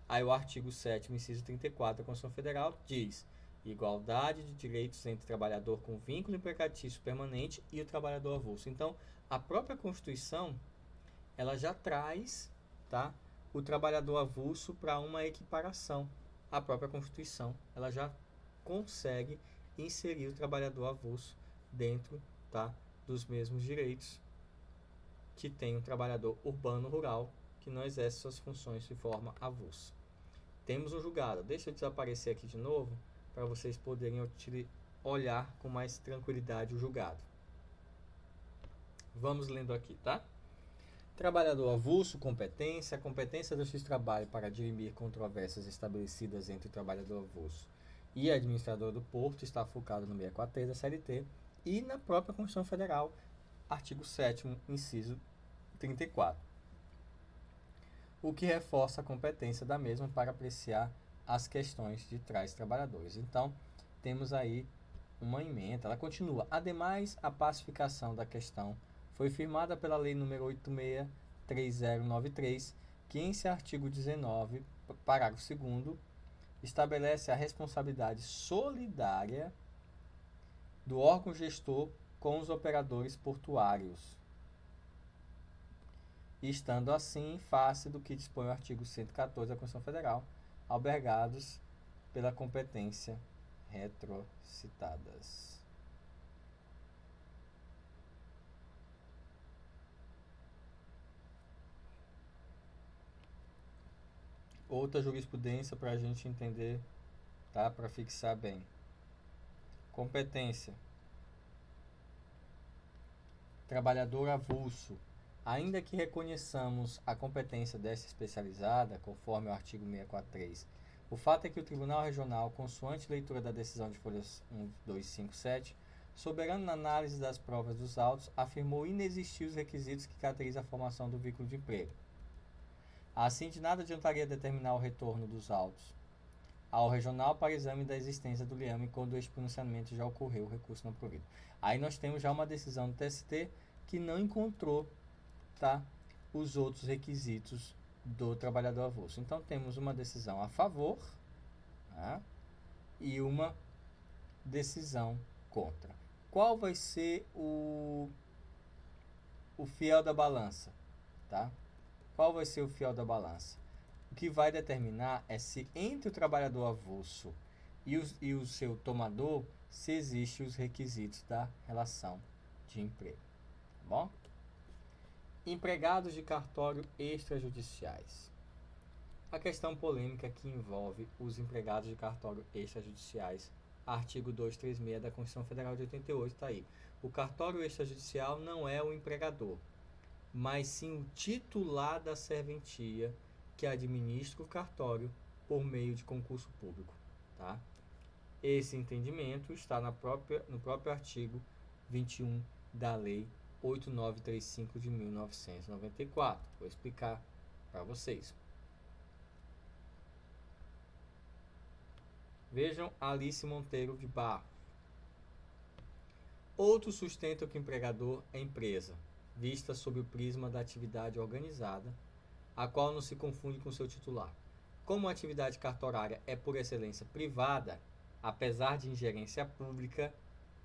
Aí o artigo 7º, inciso 34 da Constituição Federal diz: igualdade de direitos entre o trabalhador com vínculo empregatício permanente e o trabalhador avulso. Então, a própria Constituição, ela já traz, tá, o trabalhador avulso para uma equiparação. A própria Constituição, ela já consegue inserir o trabalhador avulso dentro, tá, dos mesmos direitos que tem o trabalhador urbano rural que não exerce suas funções de forma avulsa. Temos um julgado. Deixa eu desaparecer aqui de novo para vocês poderem olhar com mais tranquilidade o julgado. Vamos lendo aqui, tá? Trabalhador avulso, competência. A competência do juiz de trabalho para dirimir controvérsias estabelecidas entre o trabalhador avulso e a administradora do porto está focado no 643 da CLT e na própria Constituição Federal, artigo 7º, inciso 34. O que reforça a competência da mesma para apreciar as questões de tais trabalhadores. Então, temos aí uma emenda. Ela continua. Ademais, a pacificação da questão foi firmada pela Lei nº 863093, que em seu artigo 19, parágrafo 2º, estabelece a responsabilidade solidária do órgão gestor com os operadores portuários, estando assim em face do que dispõe o artigo 114 da Constituição Federal, albergados pela competência retrocitadas. Outra jurisprudência para a gente entender, tá? Para fixar bem. Competência. Trabalhador avulso. Ainda que reconheçamos a competência desta especializada, conforme o artigo 643, o fato é que o Tribunal Regional, consoante leitura da decisão de folhas 1257, soberano na análise das provas dos autos, afirmou inexistir os requisitos que caracterizam a formação do vínculo de emprego. Assim, de nada adiantaria determinar o retorno dos autos ao regional para exame da existência do liame quando o pronunciamento já ocorreu, o recurso não provido. Aí nós temos já uma decisão do TST que não encontrou, tá, os outros requisitos do trabalhador avulso. Então temos uma decisão a favor, tá, e uma decisão contra. Qual vai ser o fiel da balança, tá? Qual vai ser o fiel da balança? O que vai determinar é se entre o trabalhador avulso e o seu tomador, se existem os requisitos da relação de emprego. Tá bom? Empregados de cartório extrajudiciais. A questão polêmica que envolve os empregados de cartório extrajudiciais, artigo 236 da Constituição Federal de 88, está aí. O cartório extrajudicial não é o empregador, mas sim o titular da serventia que administra o cartório por meio de concurso público, tá? Esse entendimento está no próprio artigo 21 da Lei 8935 de 1994. Vou explicar para vocês. Vejam Alice Monteiro de Barros. Outros sustentam que o empregador é empresa, vista sob o prisma da atividade organizada, a qual não se confunde com seu titular. Como a atividade cartorária é por excelência privada, apesar de ingerência pública,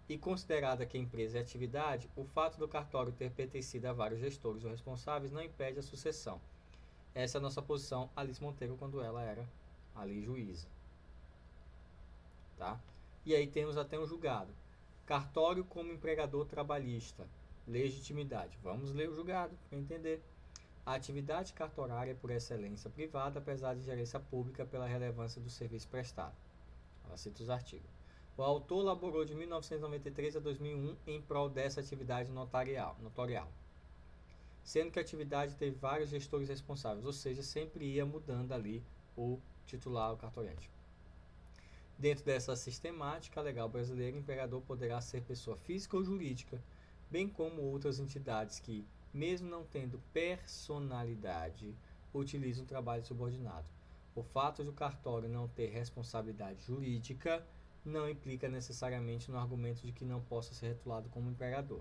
e considerada que a empresa é atividade, o fato do cartório ter pertencido a vários gestores ou responsáveis não impede a sucessão. Essa é a nossa posição, Alice Monteiro, quando ela era ali juíza. Tá? E aí temos até um julgado. Cartório como empregador trabalhista. Legitimidade. Vamos ler o julgado para entender. A atividade cartorária é por excelência privada, apesar de gerência pública pela relevância do serviço prestado. Ela cita os artigos. O autor laborou de 1993 a 2001 em prol dessa atividade notorial. sendo que a atividade teve vários gestores responsáveis, ou seja, sempre ia mudando ali o titular, o cartoriante. Dentro dessa sistemática legal brasileira, o empregador poderá ser pessoa física ou jurídica, bem como outras entidades que, mesmo não tendo personalidade, utilizam o trabalho subordinado. O fato de o cartório não ter responsabilidade jurídica não implica necessariamente no argumento de que não possa ser rotulado como empregador.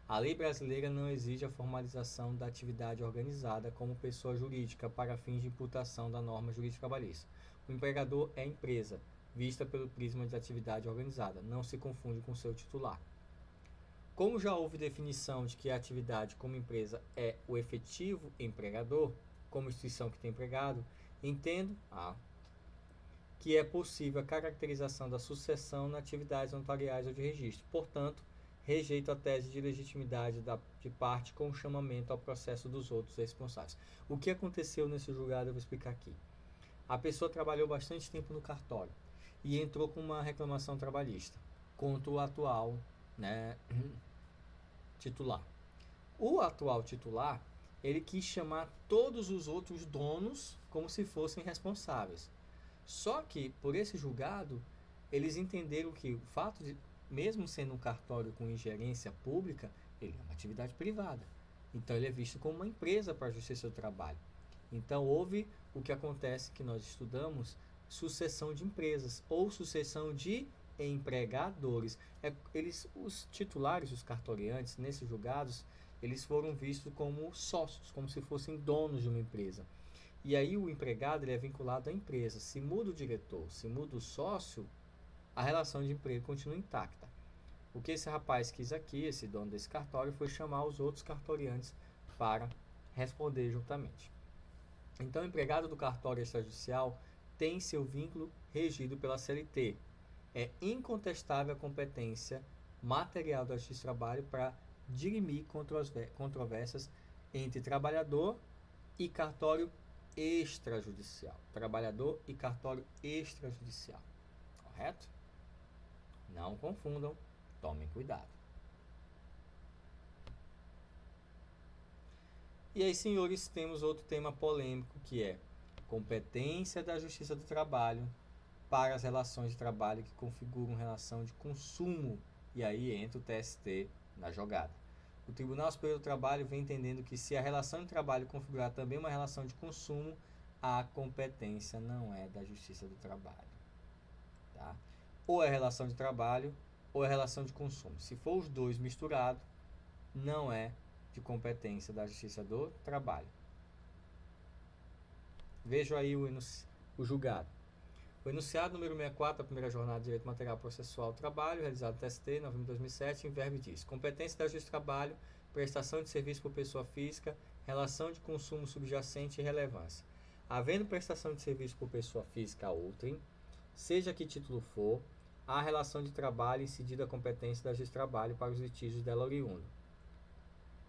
A lei brasileira não exige a formalização da atividade organizada como pessoa jurídica para fins de imputação da norma jurídica trabalhista. O empregador é empresa, vista pelo prisma de atividade organizada, não se confunde com seu titular. Como já houve definição de que a atividade como empresa é o efetivo empregador, como instituição que tem empregado, entendo que é possível a caracterização da sucessão na atividades notariais ou de registro. Portanto, rejeito a tese de legitimidade de parte com o chamamento ao processo dos outros responsáveis. O que aconteceu nesse julgado eu vou explicar aqui. A pessoa trabalhou bastante tempo no cartório e entrou com uma reclamação trabalhista contra o atual, titular. O atual titular, ele quis chamar todos os outros donos como se fossem responsáveis. Só que, por esse julgado, eles entenderam que o fato de, mesmo sendo um cartório com ingerência pública, ele é uma atividade privada. Então, ele é visto como uma empresa para a Justiça do Trabalho. Então, houve o que acontece que nós estudamos, sucessão de empresas ou sucessão de empregadores. Os titulares, os cartoriantes, nesses julgados, eles foram vistos como sócios, como se fossem donos de uma empresa. E aí o empregado ele é vinculado à empresa. Se muda o diretor, se muda o sócio, a relação de emprego continua intacta. O que esse rapaz quis aqui, esse dono desse cartório, foi chamar os outros cartoriantes para responder juntamente. Então, o empregado do cartório extrajudicial tem seu vínculo regido pela CLT. É incontestável a competência material da Justiça do Trabalho para dirimir controvérsias entre trabalhador e cartório extrajudicial. Trabalhador e cartório extrajudicial. Correto? Não confundam, tomem cuidado. E aí, senhores, temos outro tema polêmico que é competência da Justiça do Trabalho para as relações de trabalho que configuram relação de consumo. E aí entra o TST na jogada. O Tribunal Superior do Trabalho vem entendendo que se a relação de trabalho configurar também uma relação de consumo, a competência não é da Justiça do Trabalho. Tá? Ou é relação de trabalho ou é relação de consumo. Se for os dois misturados, não é de competência da Justiça do Trabalho. Vejo aí o julgado. O enunciado número 64 da primeira jornada de Direito Material Processual do Trabalho, realizado no TST, novembro de 2007, em verbo diz: competência da Justiça do Trabalho, prestação de serviço por pessoa física, relação de consumo subjacente e relevância. Havendo prestação de serviço por pessoa física a outrem, seja que título for, há relação de trabalho incidida a competência da Justiça do Trabalho para os litígios dela oriundo,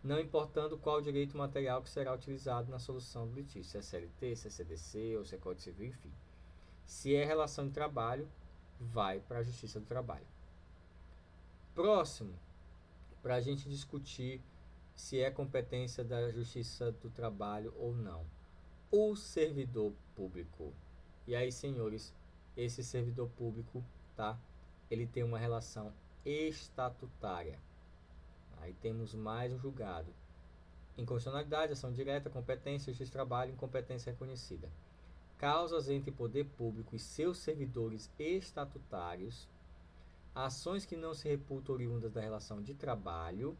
não importando qual direito material que será utilizado na solução do litígio, se é CLT, se é CDC ou se é Código Civil, enfim. Se é relação de trabalho, vai para a Justiça do Trabalho. Próximo, para a gente discutir se é competência da Justiça do Trabalho ou não. O servidor público. E aí, senhores, esse servidor público, tá? Ele tem uma relação estatutária. Aí temos mais um julgado. Inconstitucionalidade, ação direta, competência, justiça do trabalho, incompetência reconhecida. Causas entre poder público e seus servidores estatutários, ações que não se reputam oriundas da relação de trabalho,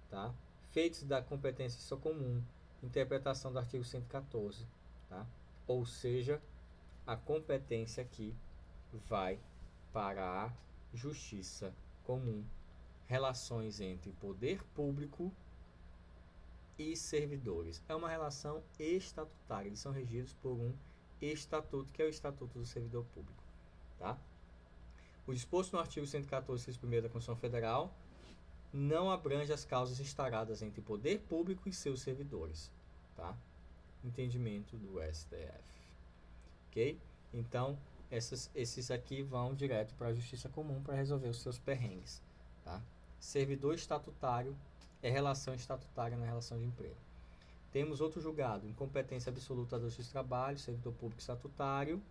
tá? Feitos da competência só comum, interpretação do artigo 114, tá? Ou seja, a competência aqui vai para a justiça comum, relações entre poder público e servidores. É uma relação estatutária, eles são regidos por um estatuto, que é o Estatuto do Servidor Público. Tá? O disposto no artigo 114, inciso 1º da Constituição Federal não abrange as causas instauradas entre poder público e seus servidores. Tá? Entendimento do STF. Ok? Então, esses aqui vão direto para a Justiça Comum para resolver os seus perrengues. Tá? Servidor estatutário é relação estatutária na relação de emprego. Temos outro julgado, incompetência absoluta da Justiça do Trabalho, servidor público estatutário,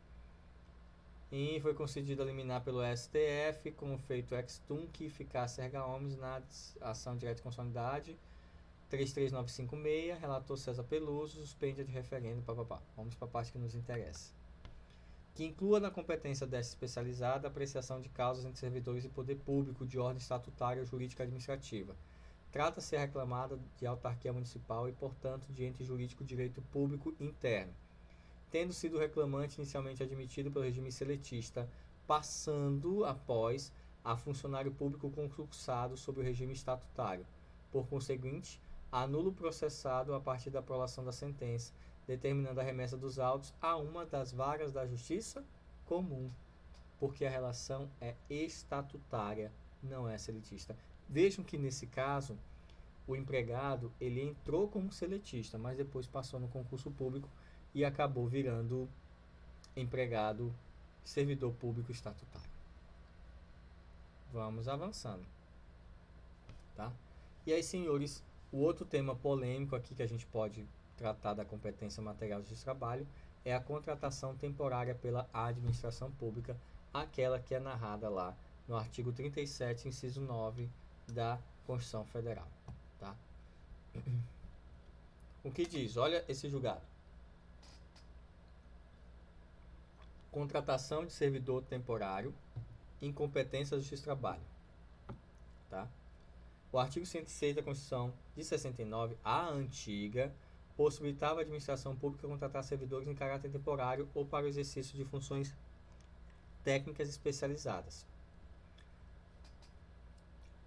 e foi concedido a liminar pelo STF com feito ex tunc, eficácia erga omnes na ação direta de constitucionalidade 33956, relator César Peluso, suspende de referendo, papapá. Vamos para a parte que nos interessa. Que inclua na competência desta especializada a apreciação de causas entre servidores e poder público de ordem estatutária, jurídica e administrativa. Trata-se a reclamada de autarquia municipal e, portanto, de ente jurídico direito público interno, tendo sido o reclamante inicialmente admitido pelo regime seletista, passando após a funcionário público concursado sob o regime estatutário. Por conseguinte, anula o processado a partir da aprovação da sentença, determinando a remessa dos autos a uma das varas da Justiça comum, porque a relação é estatutária, não é seletista. Vejam que nesse caso, o empregado ele entrou como seletista, mas depois passou no concurso público e acabou virando empregado, servidor público estatutário. Vamos avançando, tá? E aí, senhores, o outro tema polêmico aqui que a gente pode tratar da competência material de trabalho é a contratação temporária pela administração pública, aquela que é narrada lá no artigo 37, inciso 9 da Constituição Federal, tá? O que diz? Olha esse julgado. Contratação de servidor temporário, incompetência da Justiça do Trabalho, tá? O artigo 106 da Constituição de 69, a antiga, possibilitava a administração pública contratar servidores em caráter temporário ou para o exercício de funções técnicas especializadas.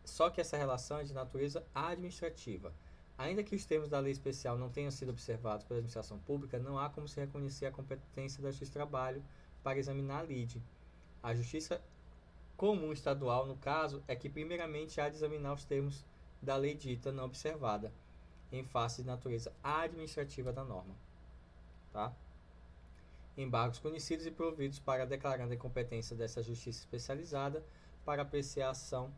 Só que essa relação é de natureza administrativa. Ainda que os termos da lei especial não tenham sido observados pela administração pública, não há como se reconhecer a competência da Justiça do Trabalho para examinar a lide. A Justiça Comum Estadual, no caso, é que primeiramente há de examinar os termos da lei dita não observada, em face de natureza administrativa da norma, tá? Embargos conhecidos e providos para declarando a incompetência dessa justiça especializada para apreciação,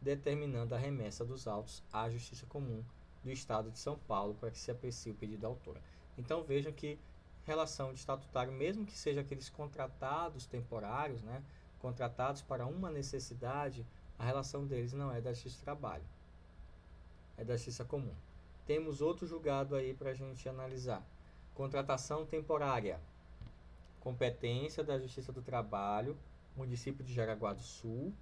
determinando a remessa dos autos à Justiça Comum do Estado de São Paulo para que se aprecie o pedido da autora. Então vejam que relação de estatutário, mesmo que seja aqueles contratados temporários, né, contratados para uma necessidade, a relação deles não é da Justiça do Trabalho, é da Justiça Comum. Temos outro julgado aí para a gente analisar. Contratação temporária. Competência da Justiça do Trabalho, município de Jaraguá do Sul.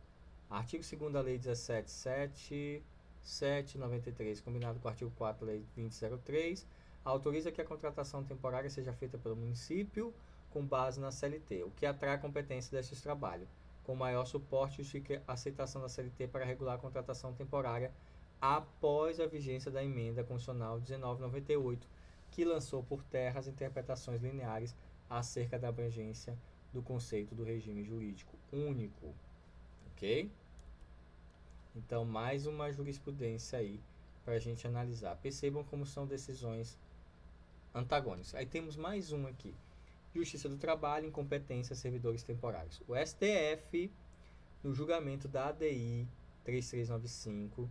Artigo 2º da Lei 17.793, combinado com o artigo 4 da Lei 2003, autoriza que a contratação temporária seja feita pelo município com base na CLT, o que atrai a competência destes trabalhos. Com maior suporte, justifica a aceitação da CLT para regular a contratação temporária após a vigência da emenda constitucional 1998, que lançou por terra as interpretações lineares acerca da abrangência do conceito do regime jurídico único. Ok? Então, mais uma jurisprudência aí para a gente analisar. Percebam como são decisões antagônicas. Aí temos mais um aqui. Justiça do Trabalho, incompetência, servidores temporários. O STF, no julgamento da ADI 3395,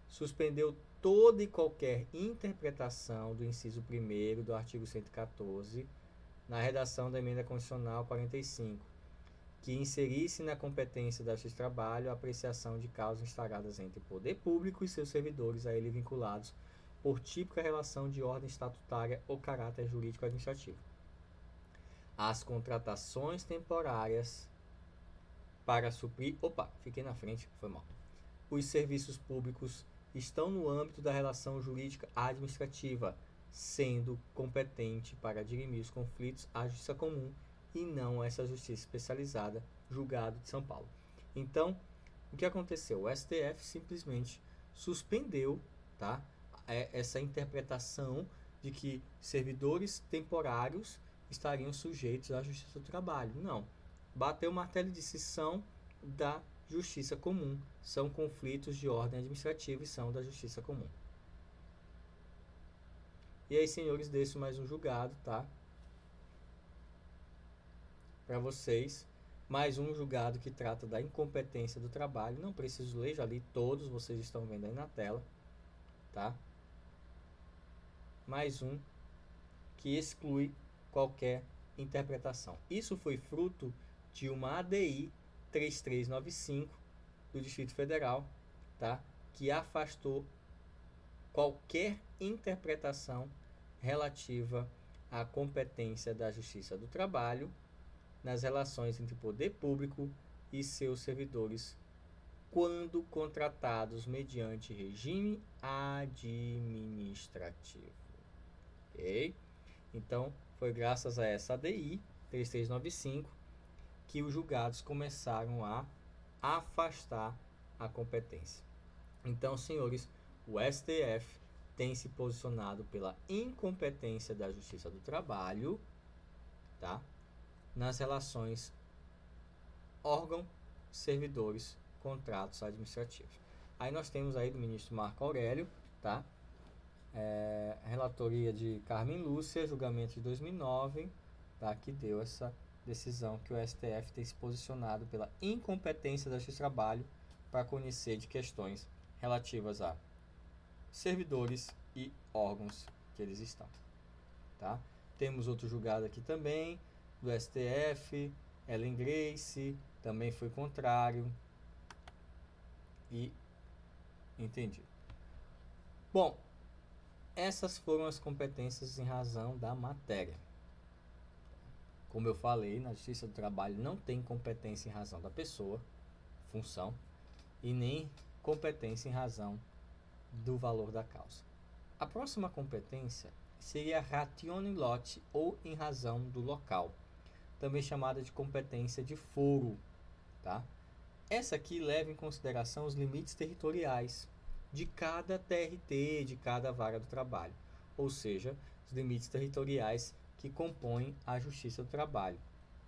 suspendeu toda e qualquer interpretação do inciso 1º do artigo 114 na redação da emenda constitucional 45, que inserisse na competência da Justiça do Trabalho a apreciação de causas instauradas entre o poder público e seus servidores a ele vinculados por típica relação de ordem estatutária ou caráter jurídico administrativo. As contratações temporárias para suprir... fiquei na frente, foi mal. Os serviços públicos estão no âmbito da relação jurídica administrativa, sendo competente para dirimir os conflitos a Justiça Comum e não essa Justiça Especializada, julgado de São Paulo. Então, o que aconteceu? O STF simplesmente suspendeu, tá, essa interpretação de que servidores temporários estariam sujeitos à Justiça do Trabalho. Não. Bateu o martelo de são da Justiça Comum. São conflitos de ordem administrativa e são da Justiça Comum. E aí, senhores, deixo mais um julgado, tá? Para vocês. Mais um julgado que trata da incompetência do trabalho. Não preciso ler, já li todos, vocês estão vendo aí na tela. tá? Mais um que exclui qualquer interpretação. Isso foi fruto de uma ADI 3395 do Distrito Federal, tá? Que afastou qualquer interpretação relativa à competência da Justiça do Trabalho nas relações entre poder público e seus servidores quando contratados mediante regime administrativo. Ok? Então, foi graças a essa ADI 3395 que os julgados começaram a afastar a competência. Então, senhores, o STF tem se posicionado pela incompetência da Justiça do Trabalho, tá? Nas relações órgão, servidores, contratos administrativos. Aí nós temos aí do ministro Marco Aurélio, tá? Relatoria de Carmen Lúcia, julgamento de 2009, tá? Que deu essa decisão que o STF tem se posicionado pela incompetência da Justiça do Trabalho para conhecer de questões relativas a servidores e órgãos que eles estão, tá? Temos outro julgado aqui também do STF, Ellen Grace, também foi contrário e entendi. Bom, essas foram as competências em razão da matéria. Como eu falei, na Justiça do Trabalho não tem competência em razão da pessoa, função, e nem competência em razão do valor da causa. A próxima competência seria ratione loci ou em razão do local, também chamada de competência de foro, tá? Essa aqui leva em consideração os limites territoriais de cada TRT, de cada vara do trabalho, ou seja, os limites territoriais que compõem a Justiça do Trabalho.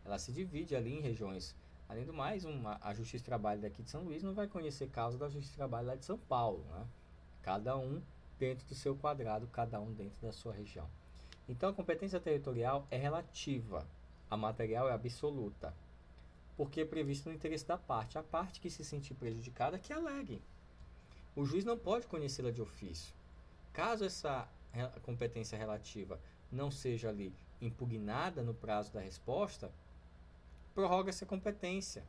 Ela se divide ali em regiões. Além do mais, a Justiça do Trabalho daqui de São Luís não vai conhecer causa da Justiça do Trabalho lá de São Paulo, né? Cada um dentro do seu quadrado, cada um dentro da sua região. Então, a competência territorial é relativa, a material é absoluta, porque é previsto no interesse da parte. A parte que se sentir prejudicada, que alegue. O juiz não pode conhecê-la de ofício. Caso essa competência relativa não seja ali impugnada no prazo da resposta, prorroga-se a competência.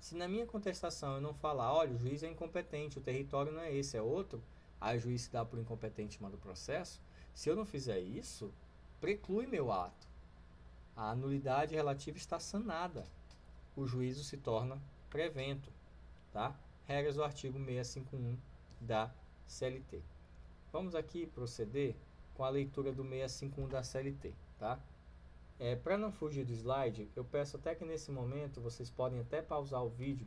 Se na minha contestação eu não falar, olha, o juiz é incompetente, o território não é esse, é outro, aí o juiz se dá por incompetente e manda o processo, se eu não fizer isso, preclui meu ato. A anulidade relativa está sanada. O juízo se torna prevento, tá? Regras do artigo 651 da CLT. Vamos aqui proceder com a leitura do 651 da CLT, tá? Para não fugir do slide, eu peço até que nesse momento vocês podem até pausar o vídeo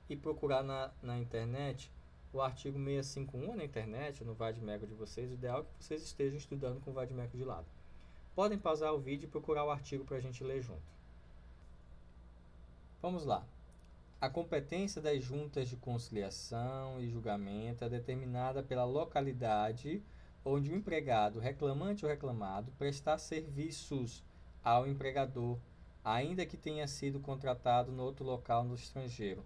e procurar na internet o artigo 651 na internet, ou no Vademecum de vocês. O ideal é que vocês estejam estudando com o Vademecum de lado. Podem pausar o vídeo e procurar o artigo para a gente ler junto. Vamos lá. A competência das juntas de conciliação e julgamento é determinada pela localidade onde o empregado, reclamante ou reclamado, prestar serviços ao empregador, ainda que tenha sido contratado no outro local no estrangeiro.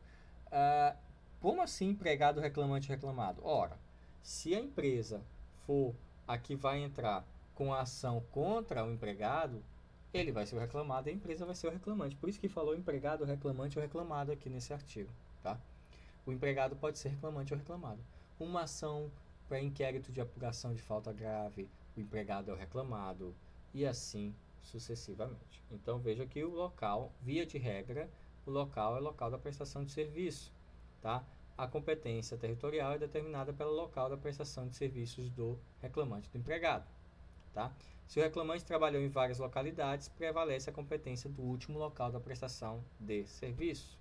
Como assim empregado, reclamante ou reclamado? Ora, se a empresa for a que vai entrar com a ação contra o empregado, ele vai ser o reclamado e a empresa vai ser o reclamante. Por isso que falou empregado, reclamante ou reclamado aqui nesse artigo, tá? O empregado pode ser reclamante ou reclamado. Uma ação para inquérito de apuração de falta grave, o empregado é o reclamado e assim sucessivamente. Então veja que o local, via de regra, o local é local da prestação de serviço, tá? A competência territorial é determinada pelo local da prestação de serviços do reclamante, do empregado, tá? Se o reclamante trabalhou em várias localidades, prevalece a competência do último local da prestação de serviço.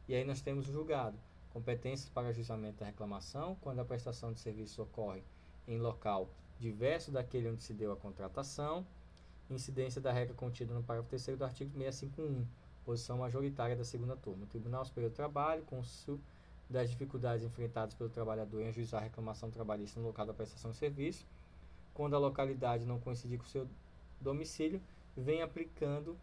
E aí nós temos o julgado. Competências para ajuizamento da reclamação, quando a prestação de serviço ocorre em local diverso daquele onde se deu a contratação. Incidência da regra contida no parágrafo 3º do artigo 651, posição majoritária da segunda turma. O Tribunal Superior do Trabalho, consciente das dificuldades enfrentadas pelo trabalhador em ajuizar a reclamação trabalhista no local da prestação de serviço, quando a localidade não coincidir com o seu domicílio, vem aplicando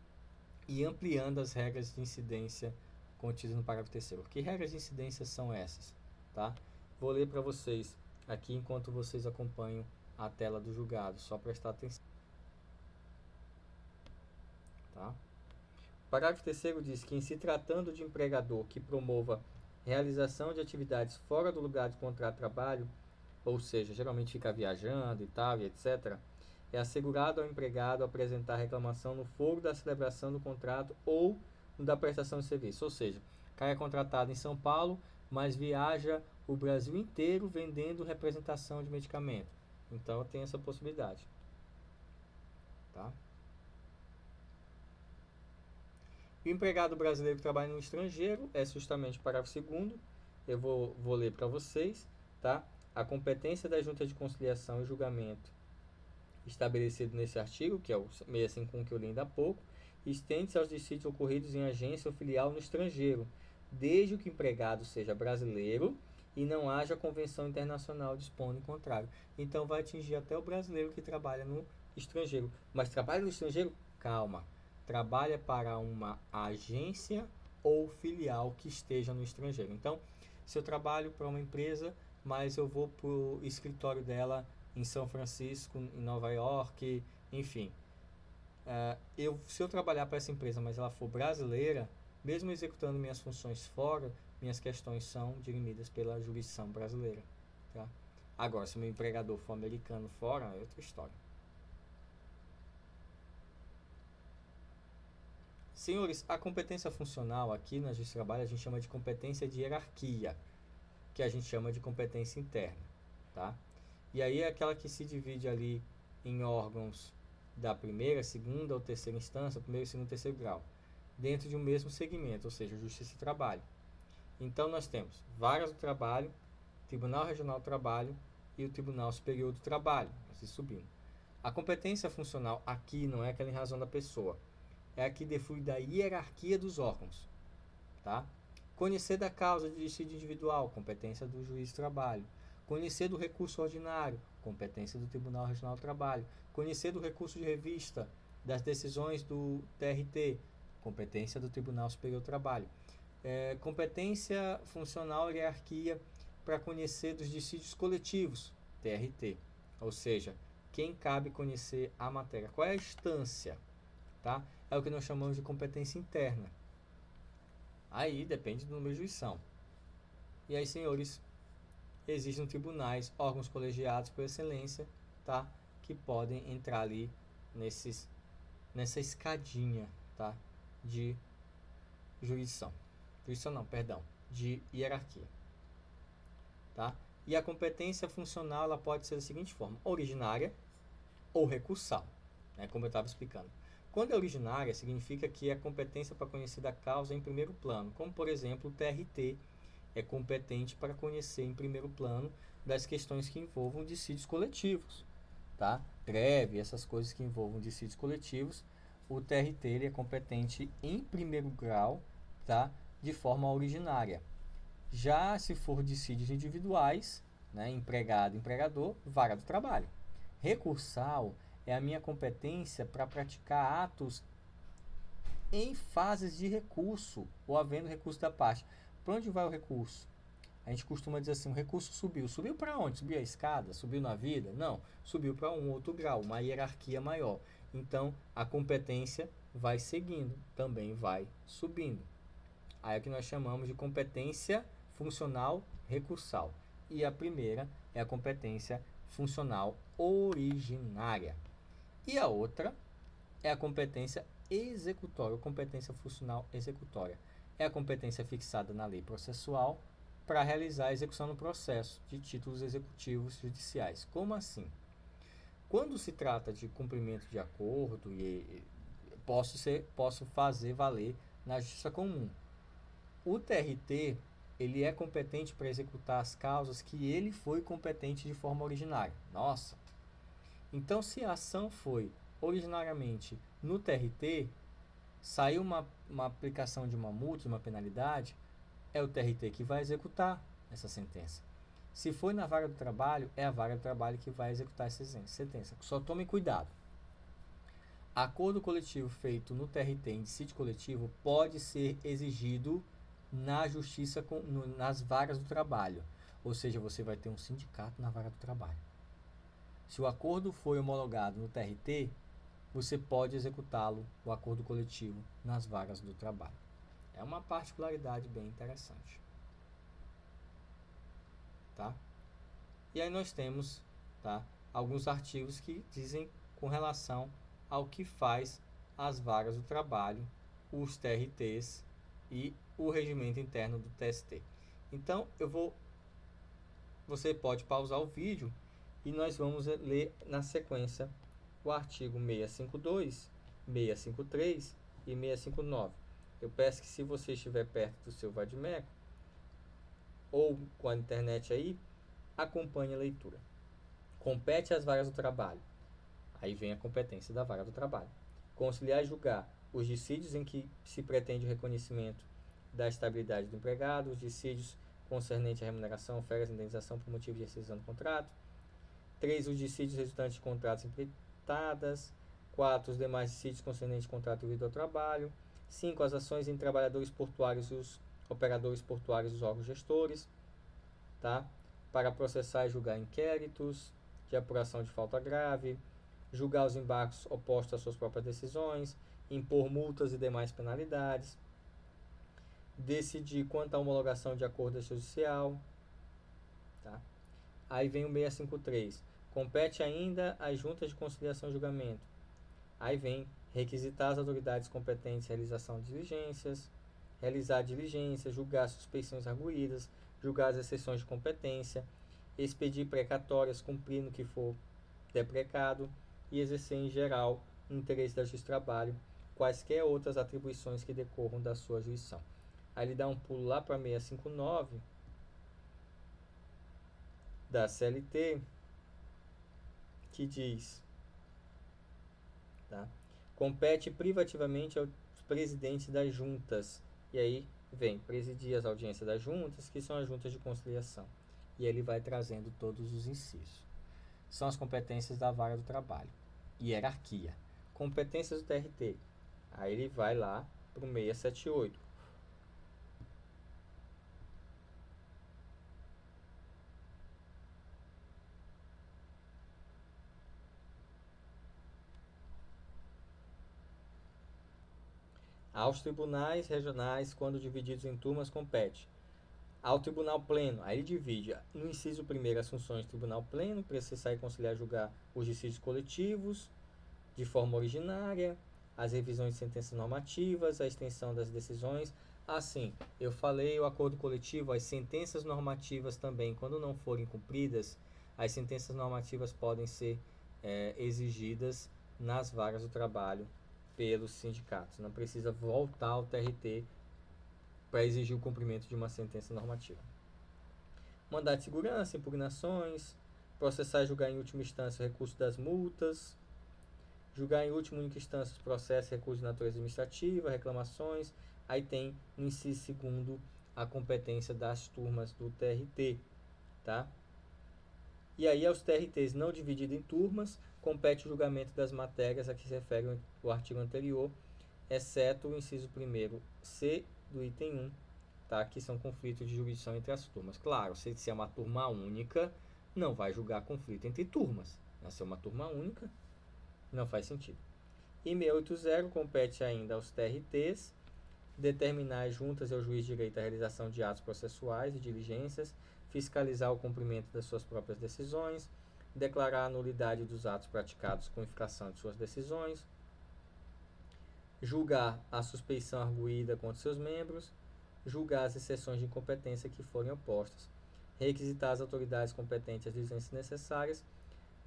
e ampliando as regras de incidência contidas no parágrafo 3º. Que regras de incidência são essas? Tá? Vou ler para vocês aqui enquanto vocês acompanham a tela do julgado, só prestar atenção. Tá? Parágrafo 3º diz que, em se tratando de empregador que promova realização de atividades fora do lugar de contrato de trabalho, ou seja, geralmente fica viajando e tal, e etc., é assegurado ao empregado apresentar reclamação no foro da celebração do contrato ou no da prestação de serviço. Ou seja, o cara é contratado em São Paulo, mas viaja o Brasil inteiro vendendo representação de medicamento. Então tem essa possibilidade. Tá? O empregado brasileiro que trabalha no estrangeiro é justamente o parágrafo 2º. Eu vou ler para vocês. Tá? A competência da Junta de Conciliação e Julgamento estabelecido nesse artigo, que é o 651 que eu li ainda há pouco, estende-se aos dissídios ocorridos em agência ou filial no estrangeiro, desde que o empregado seja brasileiro e não haja convenção internacional dispondo em contrário. Então vai atingir até o brasileiro que trabalha no estrangeiro. Mas trabalha no estrangeiro? Calma. Trabalha para uma agência ou filial que esteja no estrangeiro. Então, se eu trabalho para uma empresa, mas eu vou para o escritório dela em São Francisco, em Nova York, enfim. Se eu trabalhar para essa empresa, mas ela for brasileira, mesmo executando minhas funções fora, minhas questões são dirimidas pela jurisdição brasileira. Tá? Agora, se o meu empregador for americano fora, é outra história. Senhores, a competência funcional aqui na Justiça do Trabalho a gente chama de competência de hierarquia, que a gente chama de competência interna. Tá? E aí é aquela que se divide ali em órgãos da primeira, segunda ou terceira instância, primeiro, segundo e terceiro grau, dentro de um mesmo segmento, ou seja, Justiça do Trabalho. Então nós temos Varas do Trabalho, Tribunal Regional do Trabalho e o Tribunal Superior do Trabalho, assim subindo. A competência funcional aqui não é aquela em razão da pessoa, é a que deflui da hierarquia dos órgãos. Tá? Conhecer da causa de dissídio individual, competência do juiz do trabalho. Conhecer do recurso ordinário, competência do Tribunal Regional do Trabalho. Conhecer do recurso de revista, das decisões do TRT, competência do Tribunal Superior do Trabalho. Competência funcional e hierarquia para conhecer dos dissídios coletivos, TRT. Ou seja, quem cabe conhecer a matéria. Qual é a instância? Tá? É o que nós chamamos de competência interna. Aí depende do número de jurisdição. E aí, senhores, existem tribunais, órgãos colegiados por excelência, tá? Que podem entrar ali nessa escadinha, tá? De jurisdição. Jurisdição não, perdão, de hierarquia. Tá? E a competência funcional ela pode ser da seguinte forma: originária ou recursal, né? Como eu estava explicando. Quando é originária, significa que é a competência para conhecer da causa em primeiro plano, como por exemplo o TRT é competente para conhecer em primeiro plano das questões que envolvam dissídios coletivos, tá? Greve, essas coisas que envolvam dissídios coletivos, o TRT ele é competente em primeiro grau, tá? De forma originária. Já se for dissídios individuais, né? Empregado, empregador, vara do trabalho. Recursal é a minha competência para praticar atos em fases de recurso ou havendo recurso da parte. Para onde vai o recurso? A gente costuma dizer assim, o recurso subiu. Subiu para onde? Subiu a escada? Subiu na vida? Não. Subiu para um outro grau, uma hierarquia maior. Então, a competência vai seguindo, também vai subindo. Aí é o que nós chamamos de competência funcional recursal. E a primeira é a competência funcional originária. E a outra é a competência executória, competência funcional executória. É a competência fixada na lei processual para realizar a execução no processo de títulos executivos judiciais. Como assim? Quando se trata de cumprimento de acordo, posso fazer valer na justiça comum. O TRT ele é competente para executar as causas que ele foi competente de forma originária. Nossa! Então, se a ação foi originariamente no TRT, saiu uma aplicação de uma multa, de uma penalidade, é o TRT que vai executar essa sentença. Se foi na vara do trabalho, é a vara do trabalho que vai executar essa sentença. Só tome cuidado. Acordo coletivo feito no TRT em dissídio coletivo pode ser exigido na justiça nas varas do trabalho. ou seja, você vai ter um sindicato na vara do trabalho. Se o acordo foi homologado no TRT, você pode executá-lo, o acordo coletivo, nas varas do trabalho. É uma particularidade bem interessante. Tá? E aí nós temos, tá, alguns artigos que dizem com relação ao que faz as varas do trabalho, os TRTs e o regimento interno do TST. Então, você pode pausar o vídeo e nós vamos ler na sequência o artigo 652, 653 e 659. Eu peço que, se você estiver perto do seu vadimeco ou com a internet aí, acompanhe a leitura. Compete às varas do trabalho. Aí vem a competência da vara do trabalho. Conciliar e julgar os dissídios em que se pretende o reconhecimento da estabilidade do empregado, os dissídios concernentes à remuneração, férias, indenização por motivo de rescisão do contrato. 3. Os dissídios resultantes de contratos empreitadas. 4. Os demais dissídios concernentes ao contrato devido ao trabalho. 5. As ações em trabalhadores portuários e os operadores portuários dos órgãos gestores, tá? Para processar e julgar inquéritos de apuração de falta grave, julgar os embargos opostos às suas próprias decisões, impor multas e demais penalidades, decidir quanto à homologação de acordo extrajudicial, tá? Aí vem o 653. Compete ainda às juntas de conciliação e julgamento. Aí vem requisitar as autoridades competentes a realização de diligências, realizar diligências, julgar suspeições arguídas, julgar as exceções de competência, expedir precatórias, cumprir no que for deprecado e exercer em geral o interesse da justiça do trabalho, quaisquer outras atribuições que decorram da sua jurisdição. Aí ele dá um pulo lá para 659 da CLT, que diz, tá? Compete privativamente aos presidentes das juntas. E aí vem presidir as audiências das juntas, que são as juntas de conciliação. E ele vai trazendo todos os incisos. São as competências da vara do trabalho. Hierarquia. Competências do TRT. Aí ele vai lá para o 678. Aos tribunais regionais, quando divididos em turmas, compete ao Tribunal Pleno. Aí ele divide no inciso 1 as funções do Tribunal Pleno, processar e conciliar, julgar os dissídios coletivos de forma originária, as revisões de sentenças normativas, a extensão das decisões. Assim, eu falei o acordo coletivo, as sentenças normativas também, quando não forem cumpridas, as sentenças normativas podem ser exigidas nas varas do trabalho pelos sindicatos. Não precisa voltar ao TRT para exigir o cumprimento de uma sentença normativa. Mandado de segurança, impugnações, processar e julgar em última instância o recurso das multas, julgar em última e única instância os processos e recursos de natureza administrativa, reclamações. Aí tem no inciso segundo a competência das turmas do TRT, tá? E aí, aos TRTs não divididos em turmas, compete o julgamento das matérias a que se refere o artigo anterior, exceto o inciso 1º-C do item 1, tá? Que são conflitos de jurisdição entre as turmas. Claro, se é uma turma única, não vai julgar conflito entre turmas. Se é uma turma única, não faz sentido. E 680 compete ainda aos TRTs determinar as juntas e ao juiz de direito à realização de atos processuais e diligências, fiscalizar o cumprimento das suas próprias decisões, declarar a nulidade dos atos praticados com eficação de suas decisões, julgar a suspeição arguída contra seus membros, julgar as exceções de incompetência que forem opostas, requisitar às autoridades competentes as diligências necessárias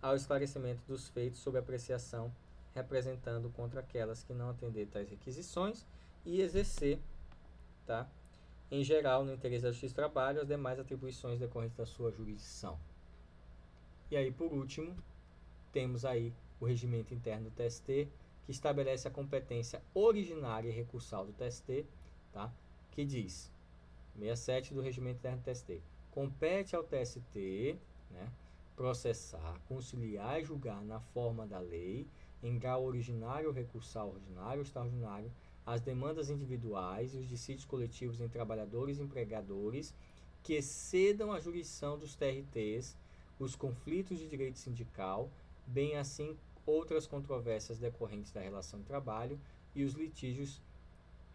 ao esclarecimento dos feitos sob apreciação, representando contra aquelas que não atender tais requisições e exercer, tá, em geral, no interesse da Justiça do Trabalho, as demais atribuições decorrentes da sua jurisdição. E aí, por último, temos aí o regimento interno do TST, que estabelece a competência originária e recursal do TST, tá? Que diz, 67 do regimento interno do TST, compete ao TST, né, processar, conciliar e julgar na forma da lei, em grau originário ou recursal ordinário ou extraordinário, as demandas individuais e os dissídios coletivos em trabalhadores e empregadores que excedam a jurisdição dos TRTs, os conflitos de direito sindical, bem assim outras controvérsias decorrentes da relação de trabalho e os litígios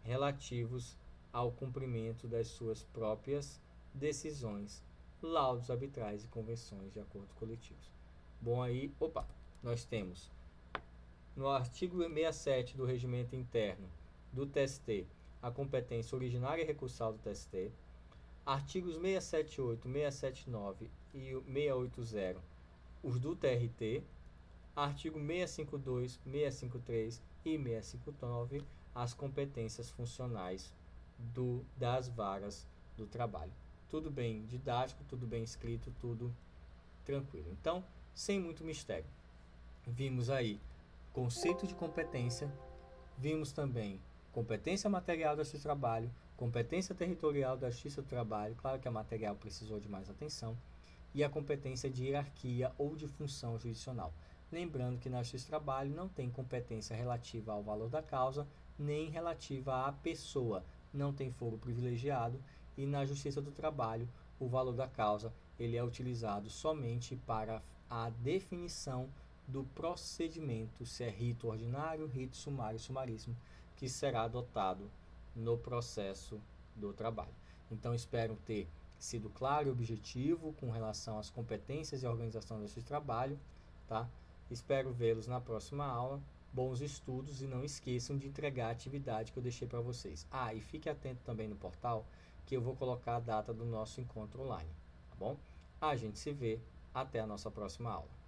relativos ao cumprimento das suas próprias decisões, laudos arbitrais e convenções de acordos coletivos. Bom, aí, nós temos no artigo 67 do Regimento Interno do TST a competência originária e recursal do TST, artigos 678, 679 e 680, os do TRT, artigo 652, 653 e 659, as competências funcionais das varas do trabalho. Tudo bem didático, tudo bem escrito, tudo tranquilo. Então, sem muito mistério. Vimos aí conceito de competência, vimos também competência material da Justiça do Trabalho, competência territorial da Justiça do Trabalho, claro que a material precisou de mais atenção, e a competência de hierarquia ou de função jurisdicional. Lembrando que na Justiça do Trabalho não tem competência relativa ao valor da causa, nem relativa à pessoa, não tem foro privilegiado, e na Justiça do Trabalho o valor da causa ele é utilizado somente para a definição do procedimento, se é rito ordinário, rito sumário, sumaríssimo, que será adotado no processo do trabalho. Então, espero ter sido claro e objetivo com relação às competências e organização da Justiça do Trabalho, tá? Espero vê-los na próxima aula. Bons estudos e não esqueçam de entregar a atividade que eu deixei para vocês. E fique atento também no portal que eu vou colocar a data do nosso encontro online, tá bom? A gente se vê até a nossa próxima aula.